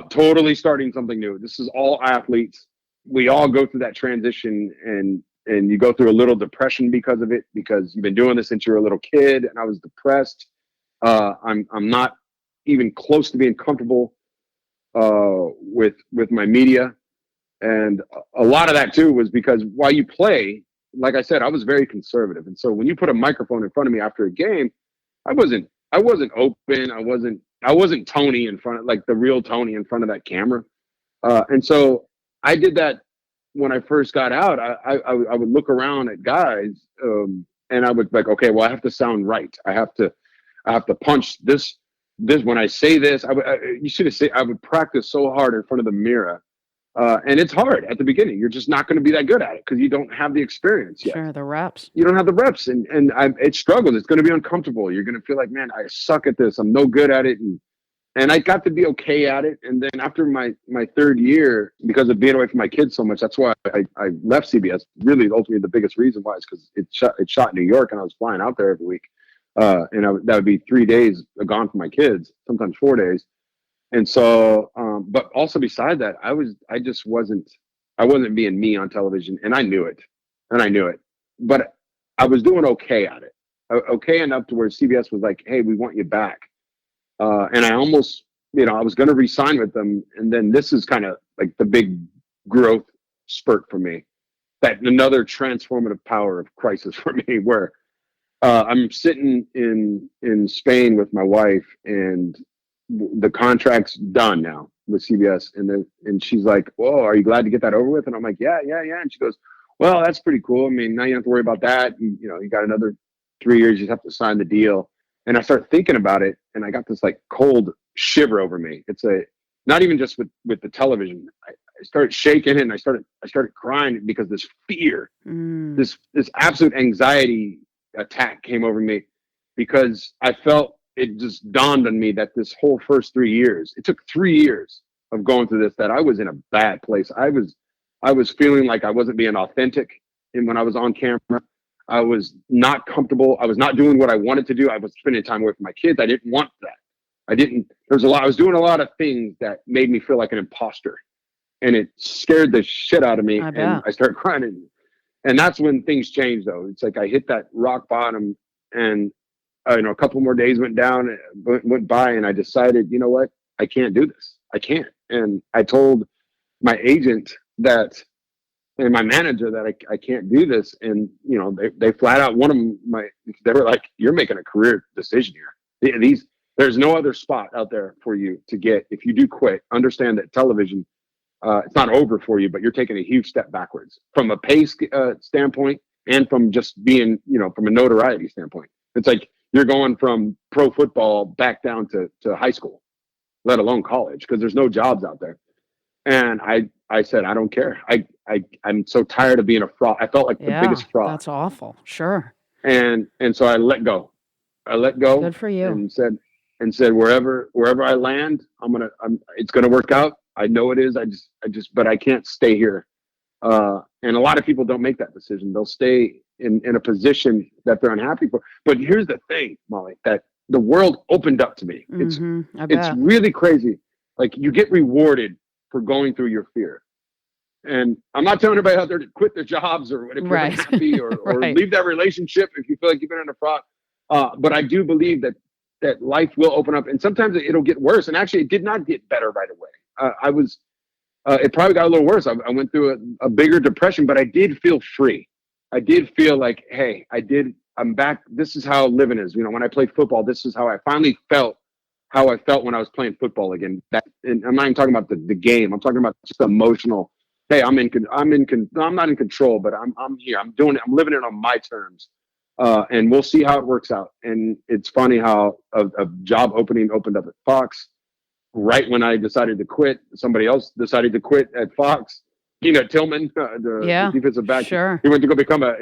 totally starting something new. This is all athletes. We all go through that transition, and you go through a little depression because of it, because you've been doing this since you were a little kid. And I was depressed. I'm not even close to being comfortable with my media, and a lot of that too was because while you play, like I said, I was very conservative, and so when you put a microphone in front of me after a game, I wasn't open. I wasn't Tony in front of, like the real Tony in front of that camera. And so I did that when I first got out. I would look around at guys, and I would like, okay, well, I have to sound right. I have to punch this when I say this. You should have said, I would practice so hard in front of the mirror. And it's hard at the beginning. You're just not going to be that good at it because you don't have the experience yet. Sure, the reps. You don't have the reps, and it struggles. It's going to be uncomfortable. You're going to feel like, man, I suck at this. I'm no good at it, and I got to be okay at it. And then after my third year, because of being away from my kids so much, that's why I left CBS. Really, ultimately, the biggest reason why is because it shot in New York, and I was flying out there every week, and that would be 3 days gone from my kids, sometimes 4 days. And so, but also beside that, I wasn't being me on television, and I knew it, but I was doing okay at it, okay enough to where CBS was like, hey, we want you back. And I almost, I was going to re-sign with them. And then this is kind of like the big growth spurt for me, that another transformative power of crisis for me, where I'm sitting in Spain with my wife, and the contract's done now with CBS, and she's like, "Whoa, are you glad to get that over with?" And I'm like, "Yeah." And she goes, "Well, that's pretty cool. I mean, now you don't have to worry about that. You got another 3 years. You just have to sign the deal." And I start thinking about it, and I got this like cold shiver over me. It's not even just with the television. I started shaking, and I started crying because this fear, this absolute anxiety attack came over me, because I felt. It just dawned on me that this whole first 3 years, it took 3 years of going through this, that I was in a bad place. I was feeling like I wasn't being authentic. And when I was on camera, I was not comfortable. I was not doing what I wanted to do. I was spending time away from my kids. I didn't want that. I was doing a lot of things that made me feel like an imposter, and it scared the shit out of me. And I started crying. And that's when things changed, though. It's like I hit that rock bottom, and a couple more days went by, and I decided, you know what? I can't do this. I can't. And I told my agent and my manager that I can't do this. And, they flat out, they were like, you're making a career decision here. There's no other spot out there for you to get. If you do quit, understand that television, it's not over for you, but you're taking a huge step backwards from a pay standpoint, and from just being, from a notoriety standpoint. It's like you're going from pro football back down to high school, let alone college, because there's no jobs out there. And I said, I don't care. I'm so tired of being a fraud. I felt like the biggest fraud. That's awful. Sure. And so I let go. Good for you. And said wherever I land, it's gonna work out. I know it is. But I can't stay here. And a lot of people don't make that decision. They'll stay in a position that they're unhappy for. But here's the thing, Molly, that the world opened up to me. It's really crazy. Like, you get rewarded for going through your fear. And I'm not telling everybody out there to quit their jobs or if you're unhappy or leave that relationship if you feel like you've been in a fraud. But I do believe that life will open up, and sometimes it'll get worse. And actually, it did not get better right away. It probably got a little worse. I went through a bigger depression, but I did feel free. I did feel like, hey, I'm back. This is how living is. When I play football, this is how I finally felt how I felt when I was playing football again. And I'm not even talking about the game. I'm talking about just the emotional. Hey, I'm not in control, but I'm here. I'm doing it. I'm living it on my terms. And we'll see how it works out. And it's funny how a job opening opened up at Fox right when I decided to quit. Somebody else decided to quit at Fox. Tillman, the defensive back. Sure. He went to go become an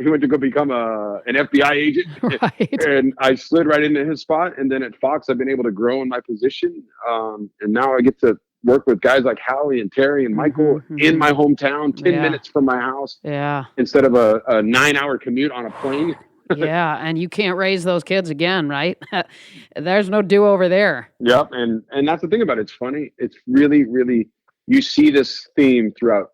FBI agent. Right. And I slid right into his spot. And then at Fox, I've been able to grow in my position. And now I get to work with guys like Howie and Terry and Michael in my hometown, 10 minutes from my house. Yeah. Instead of a 9-hour commute on a plane. Yeah, and you can't raise those kids again, right? There's no do-over there. Yep, and that's the thing about it. It's funny. It's really, really, you see this theme throughout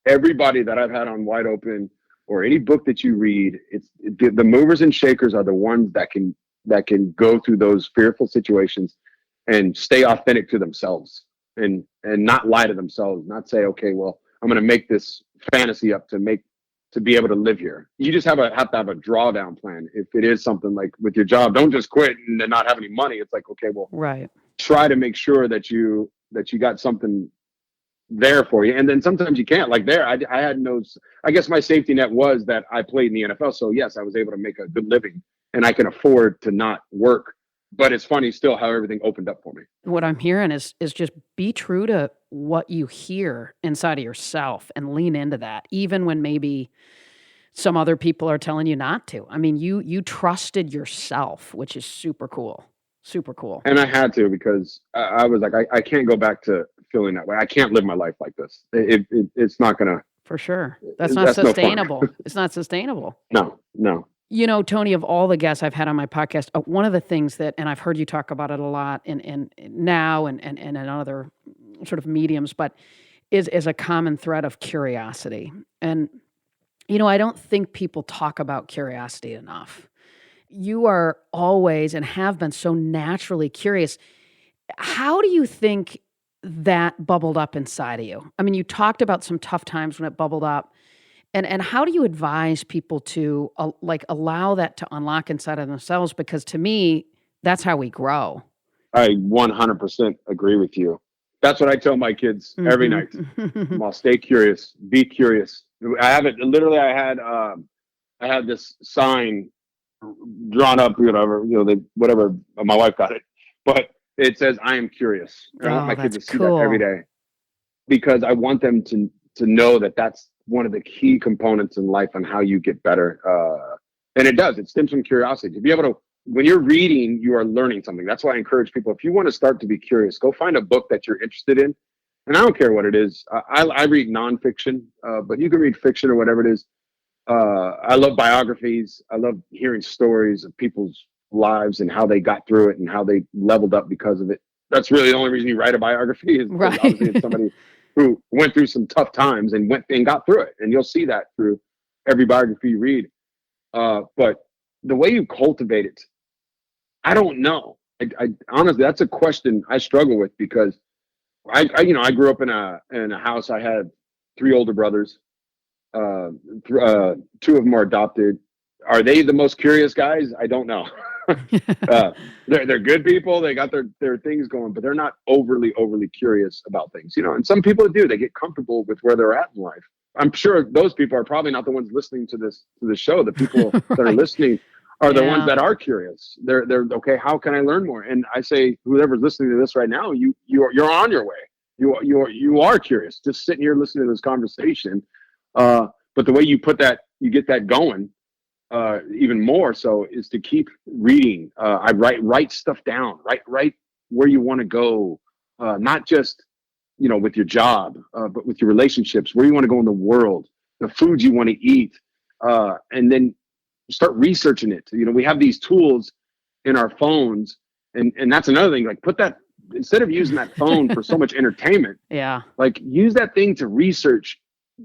everybody that I've had on Wide Open or any book that you read. It's the movers and shakers are the ones that can go through those fearful situations and stay authentic to themselves and not lie to themselves, not say, okay, well, I'm going to make this fantasy up to be able to live here. You just have to have a drawdown plan. If it is something like with your job, don't just quit and then not have any money. It's like, okay, well, try to make sure that you got something there for you. And then sometimes you can't. Like there, I had I guess my safety net was that I played in the NFL. So yes, I was able to make a good living and I can afford to not work. But it's funny still how everything opened up for me. What I'm hearing is just be true to what you hear inside of yourself and lean into that, even when maybe some other people are telling you not to. I mean, you trusted yourself, which is super cool. Super cool. And I had to, because I was like, I can't go back to feeling that way. I can't live my life like this. It's not going to. For sure. That's not sustainable. It's not sustainable. No. Tony, of all the guests I've had on my podcast, one of the things that, and I've heard you talk about it a lot in now and in other sort of mediums, but is a common thread of curiosity. And, I don't think people talk about curiosity enough. You are always and have been so naturally curious. How do you think that bubbled up inside of you? I mean, you talked about some tough times when it bubbled up. And how do you advise people to allow that to unlock inside of themselves? Because to me, that's how we grow. I 100% agree with you. That's what I tell my kids every night. I'll stay curious, be curious. I have it. Literally, I had this sign drawn up, whatever. My wife got it, but it says, "I am curious." I want my kids to see that every day, because I want them to know that that's one of the key components in life on how you get better. And it stems from curiosity. To be able to, when you're reading, you are learning something. That's why I encourage people, if you want to start to be curious, go find a book that you're interested in. And I don't care what it is. I read nonfiction, but you can read fiction or whatever it is. I love biographies. I love hearing stories of people's lives and how they got through it and how they leveled up because of it. that's really the only reason you write a biography is Right. obviously it's somebody who went through some tough times and got through it. And you'll see that through every biography you read. But the way you cultivate it, I don't know. I honestly, that's a question I struggle with because I grew up in a house. I had 3 older brothers. 2 of them are adopted. Are they the most curious guys? I don't know. They're good people. They got their things going, but they're not overly curious about things, and some people do. They get comfortable with where they're at in life. I'm sure those people are probably not the ones listening to this show. The people that are listening are the ones that are curious. They're okay. How can I learn more? And I say, whoever's listening to this right now, you're on your way. You are curious. Just sitting here listening to this conversation. But the way you get that going. Even more so is to keep reading. I write stuff down. Write where you want to go. Not just with your job, but with your relationships. Where you want to go in the world, the foods you want to eat, and then start researching it. We have these tools in our phones, and that's another thing. Like put that instead of using that phone for so much entertainment. Yeah. Like use that thing to research.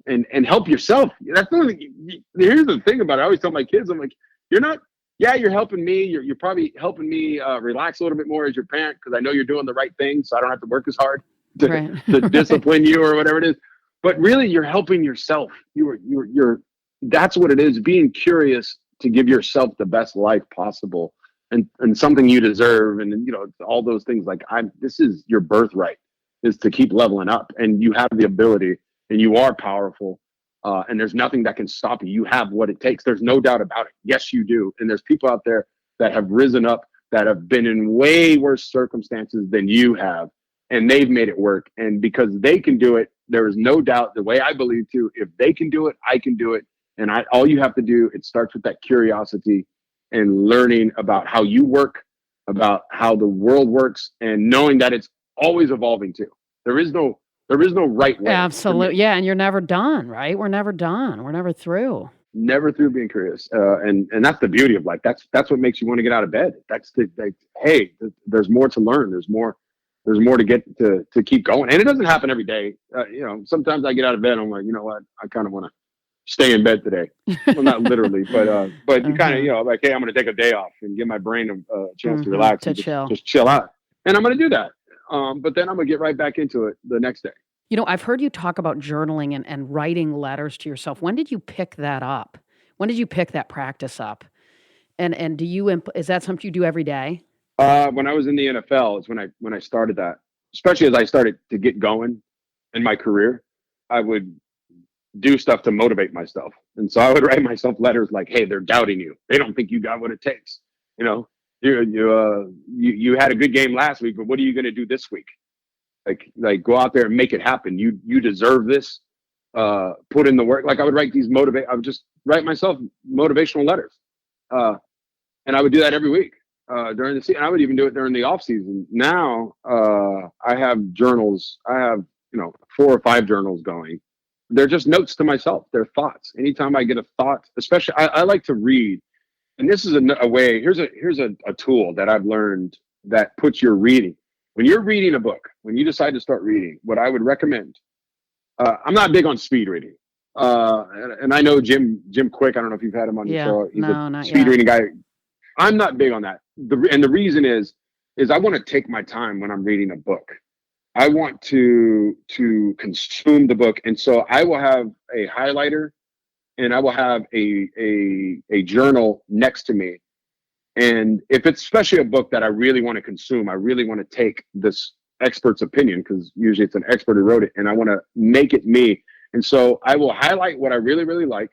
And help yourself. That's the only. Here's the thing about it. I always tell my kids, I'm like, you're not. Yeah, you're helping me. You're probably helping me relax a little bit more as your parent because I know you're doing the right thing, so I don't have to work as hard to discipline you or whatever it is. But really, you're helping yourself. You're. That's what it is. Being curious to give yourself the best life possible, and something you deserve, and all those things. Like this is your birthright, is to keep leveling up, and you have the ability. And you are powerful, and there's nothing that can stop you. You have what it takes. There's no doubt about it. Yes, you do. And there's people out there that have risen up, that have been in way worse circumstances than you have, and they've made it work. And because they can do it, there is no doubt, the way I believe too, if they can do it, I can do it. And all you have to do, it starts with that curiosity and learning about how you work, about how the world works, and knowing that it's always evolving too. There is no right way. Absolutely. Yeah. And you're never done, right? We're never done. We're never through. Never through being curious. And that's the beauty of life. That's what makes you want to get out of bed. That's hey, there's more to learn. There's more to get to keep going. And it doesn't happen every day. Sometimes I get out of bed and I'm like, you know what? I kind of want to stay in bed today. Well, not literally, but you kind of, like, hey, I'm going to take a day off and give my brain a chance to relax and just chill out. And I'm going to do that. But then I'm going to get right back into it the next day. I've heard you talk about journaling and writing letters to yourself. When did you pick that up? When did you pick that practice up? And is that something you do every day? When I was in the NFL is when I started that, especially as I started to get going in my career. I would do stuff to motivate myself. And so I would write myself letters like, hey, they're doubting you. They don't think you got what it takes. You had a good game last week, but what are you going to do this week? Like go out there and make it happen. You deserve this. Put in the work. Like I would write I would just write myself motivational letters. And I would do that every week during the season. I would even do it during the off season. Now I have journals. I have 4 or 5 journals going. They're just notes to myself. They're thoughts. Anytime I get a thought, especially I like to read. And this is a way. Here's a tool that I've learned that puts your reading. When you're reading a book, when you decide to start reading, what I would recommend. I'm not big on speed reading. And I know Jim Quick. I don't know if you've had him on your show. He's a speed reading guy. I'm not big on that. The reason is I want to take my time when I'm reading a book. I want to consume the book, and so I will have a highlighter, and I will have a journal next to me. And if it's especially a book that I really want to consume, I really want to take this expert's opinion, because usually it's an expert who wrote it, and I want to make it me. And so I will highlight what I really, really like.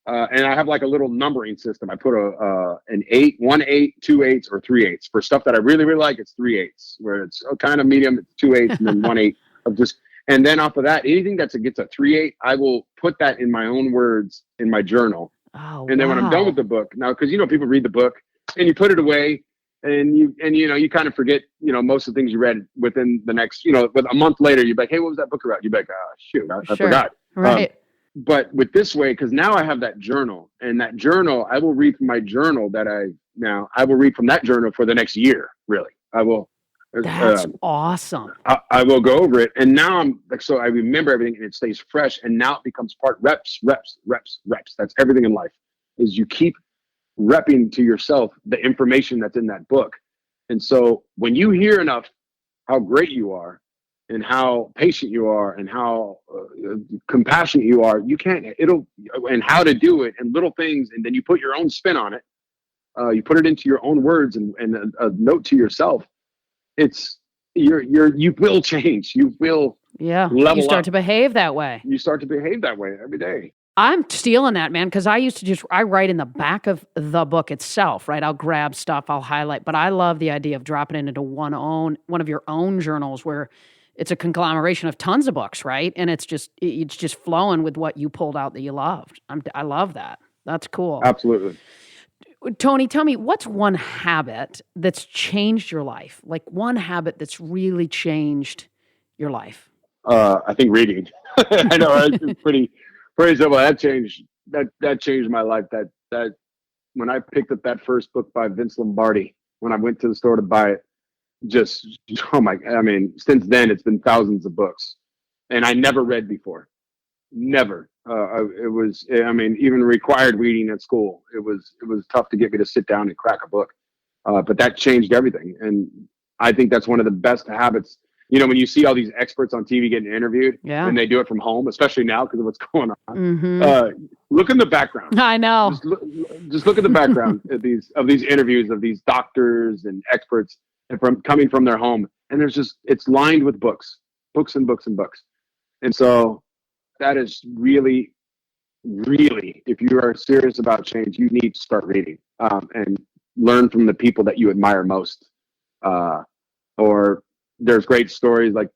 And I have like a little numbering system. I put an 8, 1 8, 2 8s, or 3 8s. For stuff that I really, really like, it's 3 8s. Where it's kind of medium, it's 2 8s, and then 1 8 of just. And then off of that, anything that gets a 3 8, I will put that in my own words in my journal. Oh, and then when I'm done with the book, now, because people read the book and you put it away, and you kind of forget most of the things you read within the next but a month later you're like, hey, what was that book about? You're like, shoot, I forgot. Right. But with this way, because now I have that journal, and that journal, I will read from my journal I will read from that journal for the next year. Really, I will That's awesome. I will go over it, and now I'm like, so I remember everything, and it stays fresh, and now it becomes part reps. That's everything in life. Is you keep repping to yourself the information that's in that book, and so when you hear enough how great you are, and how patient you are, and how compassionate you are, and how to do it, and little things, and then you put your own spin on it. You put it into your own words, and a note to yourself. You will change. You will level You start up. to behave that way. You start to behave that way every day. I'm stealing that, man, because I used to I write in the back of the book itself, right? I'll grab stuff, I'll highlight, but I love the idea of dropping it into one of your own journals where it's a conglomeration of tons of books, right? And it's just flowing with what you pulled out that you loved. I love that. That's cool. Absolutely. Tony, tell me, what's one habit that's changed your life? Like one habit that's really changed your life? I think reading. I know it's pretty simple. That changed my life. That when I picked up that first book by Vince Lombardi, when I went to the store to buy it, since then it's been thousands of books, and I never read before. Never. Even required reading at school. It was tough to get me to sit down and crack a book. But that changed everything. And I think that's one of the best habits. You know, when you see all these experts on TV getting interviewed, and they do it from home, especially now because of what's going on. Mm-hmm. Look in the background. I know. Just look at the background of these interviews of these doctors and experts, and coming from their home. And it's lined with books and books and books. And so that is really, really, if you are serious about change, you need to start reading and learn from the people that you admire most. Or there's great stories like,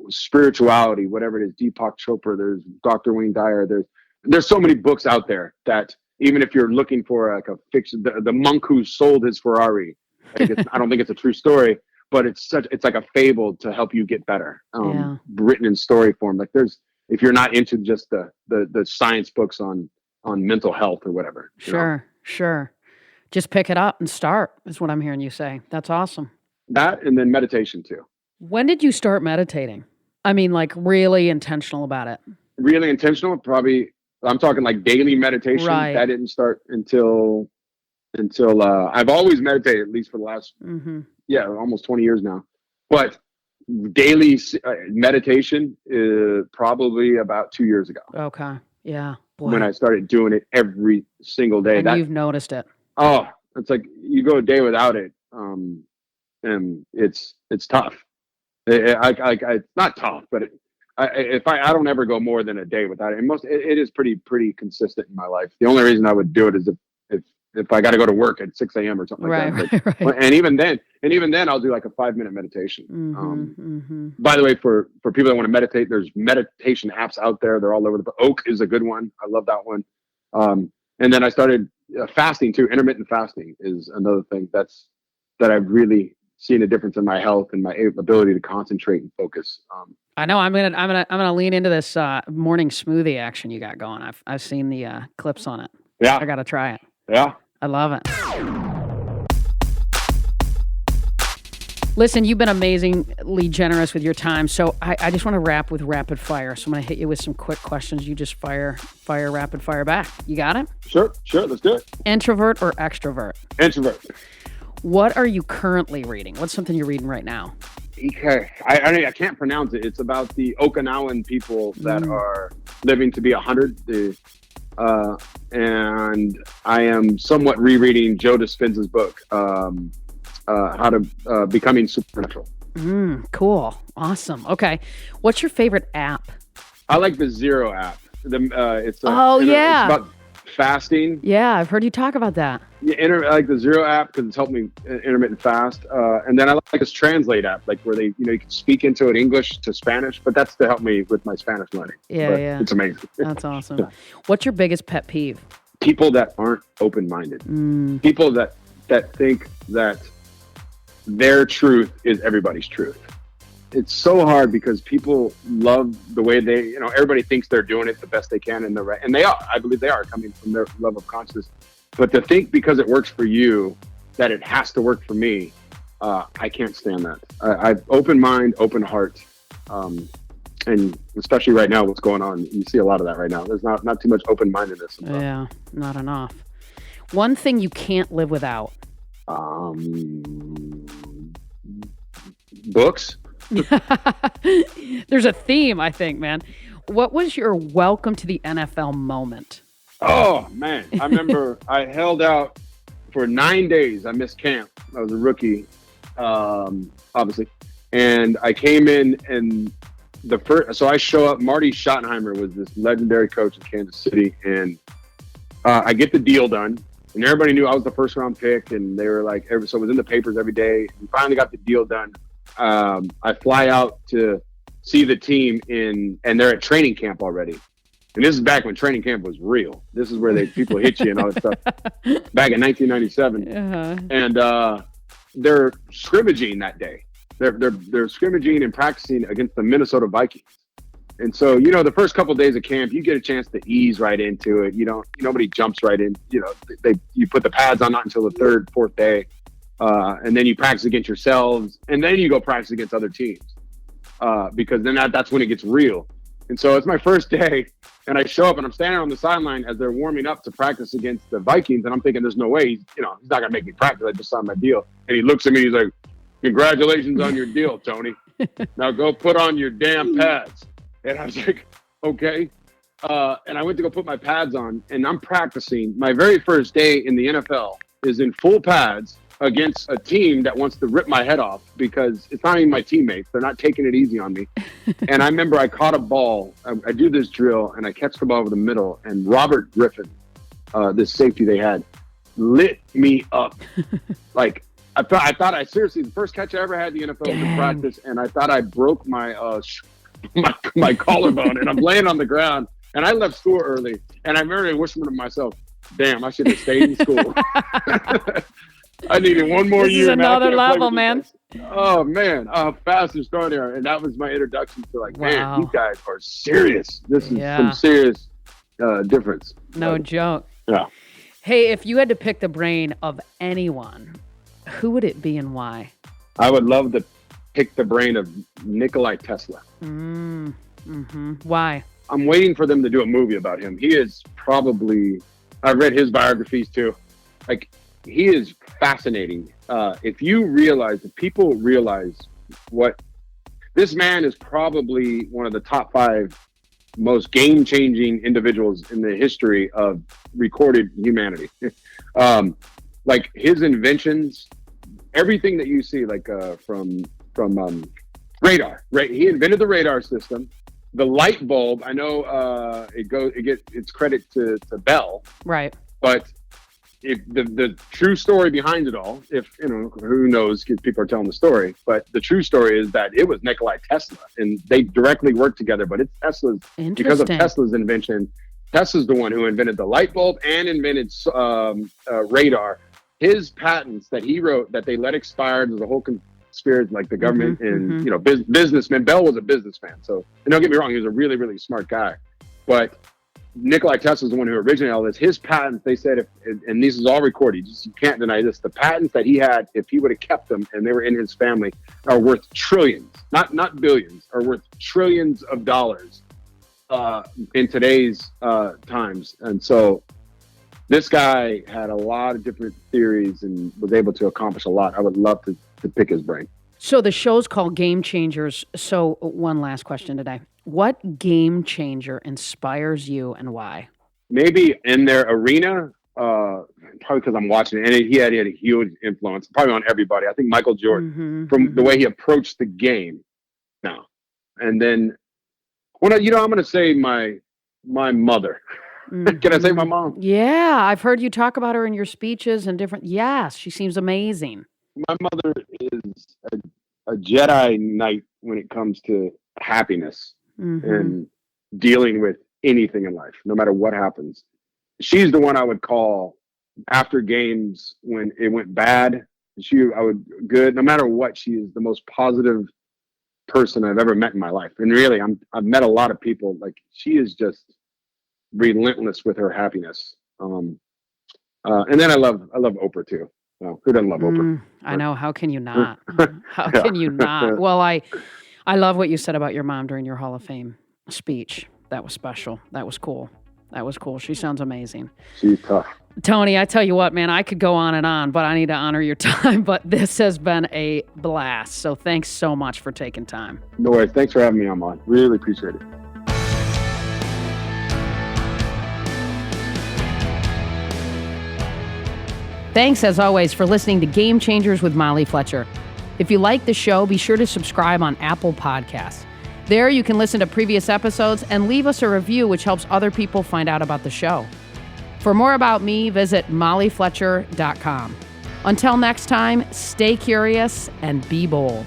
spirituality, whatever it is, Deepak Chopra, there's Dr. Wayne Dyer, there's so many books out there that even if you're looking for like a fiction, the monk who sold his Ferrari, I don't think it's a true story, but it's like a fable to help you get better, written in story form. Like if you're not into just the science books on mental health or whatever. Sure. Just pick it up and start is what I'm hearing you say. That's awesome. That, and then meditation too. When did you start meditating? I mean, like really intentional about it. Really intentional? Probably, I'm talking like daily meditation. Right. That didn't start until I've always meditated, at least for the last, almost 20 years now. But daily meditation is probably about 2 years ago. Okay. Yeah. Boy. When I started doing it every single day. And you've noticed it. Oh, it's like you go a day without it. And it's tough. It's not tough, but I don't ever go more than a day without it. And it is pretty consistent in my life. The only reason I would do it is if I got to go to work at 6 a.m. or something like that. Right. And even then I'll do like a 5-minute meditation. By the way, for people that want to meditate, there's meditation apps out there. They're all over Oak is a good one. I love that one. And then I started fasting too. Intermittent fasting is another thing that I've really seen a difference in my health and my ability to concentrate and focus. I know. I'm gonna lean into this morning smoothie action you got going. I've seen the clips on it. Yeah, I gotta try it. Yeah, I love it. Listen, you've been amazingly generous with your time. So I just want to wrap with rapid fire. So I'm gonna hit you with some quick questions. You just fire rapid fire back. You got it? Sure. Let's do it. Introvert or extrovert? Introvert. What are you currently reading? What's something you're reading right now? Okay. I can't pronounce it. It's about the Okinawan people that are living to be 100. And I am somewhat rereading Joe Dispenza's book, How to Becoming Supernatural. Cool. Awesome. Okay. What's your favorite app? I like the Zero app. It's about fasting. Yeah, I've heard you talk about that. Yeah, I like the Zero app because it's helped me intermittent fast. And then I like this Translate app, like where they, you can speak into it English to Spanish, but that's to help me with my Spanish learning. Yeah. It's amazing. That's awesome. What's your biggest pet peeve? People that aren't open-minded. People that think that their truth is everybody's truth. It's so hard because people love the way they, everybody thinks they're doing it the best they can, and they're right. And they are. I believe they are, coming from their level of consciousness. But to think because it works for you that it has to work for me I can't stand that. I open mind, open heart. And especially right now, what's going on, you see a lot of that right now. There's not too much open-mindedness. Yeah, not enough. One thing you can't live without. Books. There's a theme, I think, man. What was your welcome to the NFL moment? Oh, man. I remember I held out for 9 days. I missed camp. I was a rookie, obviously. And I came in and so I show up. Marty Schottenheimer was this legendary coach in Kansas City. And I get the deal done. And everybody knew I was the first round pick. And they were like, so it was in the papers every day. We finally got the deal done. I fly out to see the team and they're at training camp already. And this is back when training camp was real. This is where people hit you and all that stuff. Back in 1997. Uh-huh. And they're scrimmaging that day. They're scrimmaging and practicing against the Minnesota Vikings. And so, the first couple of days of camp, you get a chance to ease right into it. Nobody jumps right in. You put the pads on not until the third, fourth day. And then you practice against yourselves, and then you go practice against other teams, because then that's when it gets real. And so it's my first day, and I show up, and I'm standing on the sideline as they're warming up to practice against the Vikings, and I'm thinking, there's no way he's not gonna make me practice. I just signed my deal, and he looks at me, he's like, "Congratulations on your deal, Tony. Now go put on your damn pads." And I was like, "Okay." And I went to go put my pads on, and I'm practicing. My very first day in the NFL is in full pads against a team that wants to rip my head off because it's not even my teammates. They're not taking it easy on me. And I remember I caught a ball. I do this drill, and I catch the ball over the middle, and Robert Griffin, this safety they had, lit me up. Like, I thought I seriously, the first catch I ever had in the NFL was in practice, and I thought I broke my my collarbone, and I'm laying on the ground, and I left school early, and I remember whispering to myself, "Damn, I should have stayed in school." I needed one more year. This is another level, man. Oh, man. Fast and extraordinary. And that was my introduction to man, you guys are serious. This is some serious difference. No joke. Yeah. Hey, if you had to pick the brain of anyone, who would it be and why? I would love to pick the brain of Nikola Tesla. Why? I'm waiting for them to do a movie about him. He is probably, I've read his biographies too. He is fascinating. If people realize what this man is, probably one of the top 5 most game-changing individuals in the history of recorded humanity. His inventions, everything that you see, from radar, right? He invented the radar system, the light bulb. I know it's credit to Bell, right? But the true story behind it all, who knows, because people are telling the story, but the true story is that it was Nikola Tesla, and they directly worked together, but it's Tesla's, because of Tesla's invention. Tesla's the one who invented the light bulb and invented radar. His patents that he wrote that they let expire, there's a whole conspiracy, the government and businessmen. Bell was a businessman, so, and don't get me wrong, he was a really, really smart guy, but Nikola Tesla is the one who originated all this. His patents, they said, and this is all recorded, you can't deny this, the patents that he had, if he would have kept them and they were in his family, are worth trillions, not billions, are worth trillions of dollars in today's times. And so this guy had a lot of different theories and was able to accomplish a lot. I would love to pick his brain. So the show's called Game Changers. So one last question today. What game changer inspires you and why? Maybe in their arena, probably because I'm watching it, and he had a huge influence, probably on everybody. I think Michael Jordan, from the way he approached the game now. And then, I'm going to say my mother. Can I say my mom? Yeah, I've heard you talk about her in your speeches and different. Yes, she seems amazing. My mother is a Jedi Knight when it comes to happiness and dealing with anything in life, no matter what happens. She's the one I would call after games when it went bad. No matter what, she is the most positive person I've ever met in my life. And really, I've met a lot of people. She is just relentless with her happiness. And then I love Oprah too. No, who doesn't love Oprah? I know. How can you not? How can you not? Well, I love what you said about your mom during your Hall of Fame speech. That was special. That was cool. She sounds amazing. She's tough. Tony, I tell you what, man, I could go on, but I need to honor your time. But this has been a blast. So thanks so much for taking time. No worries. Thanks for having me on, man. Really appreciate it. Thanks, as always, for listening to Game Changers with Molly Fletcher. If you like the show, be sure to subscribe on Apple Podcasts. There you can listen to previous episodes and leave us a review, which helps other people find out about the show. For more about me, visit mollyfletcher.com. Until next time, stay curious and be bold.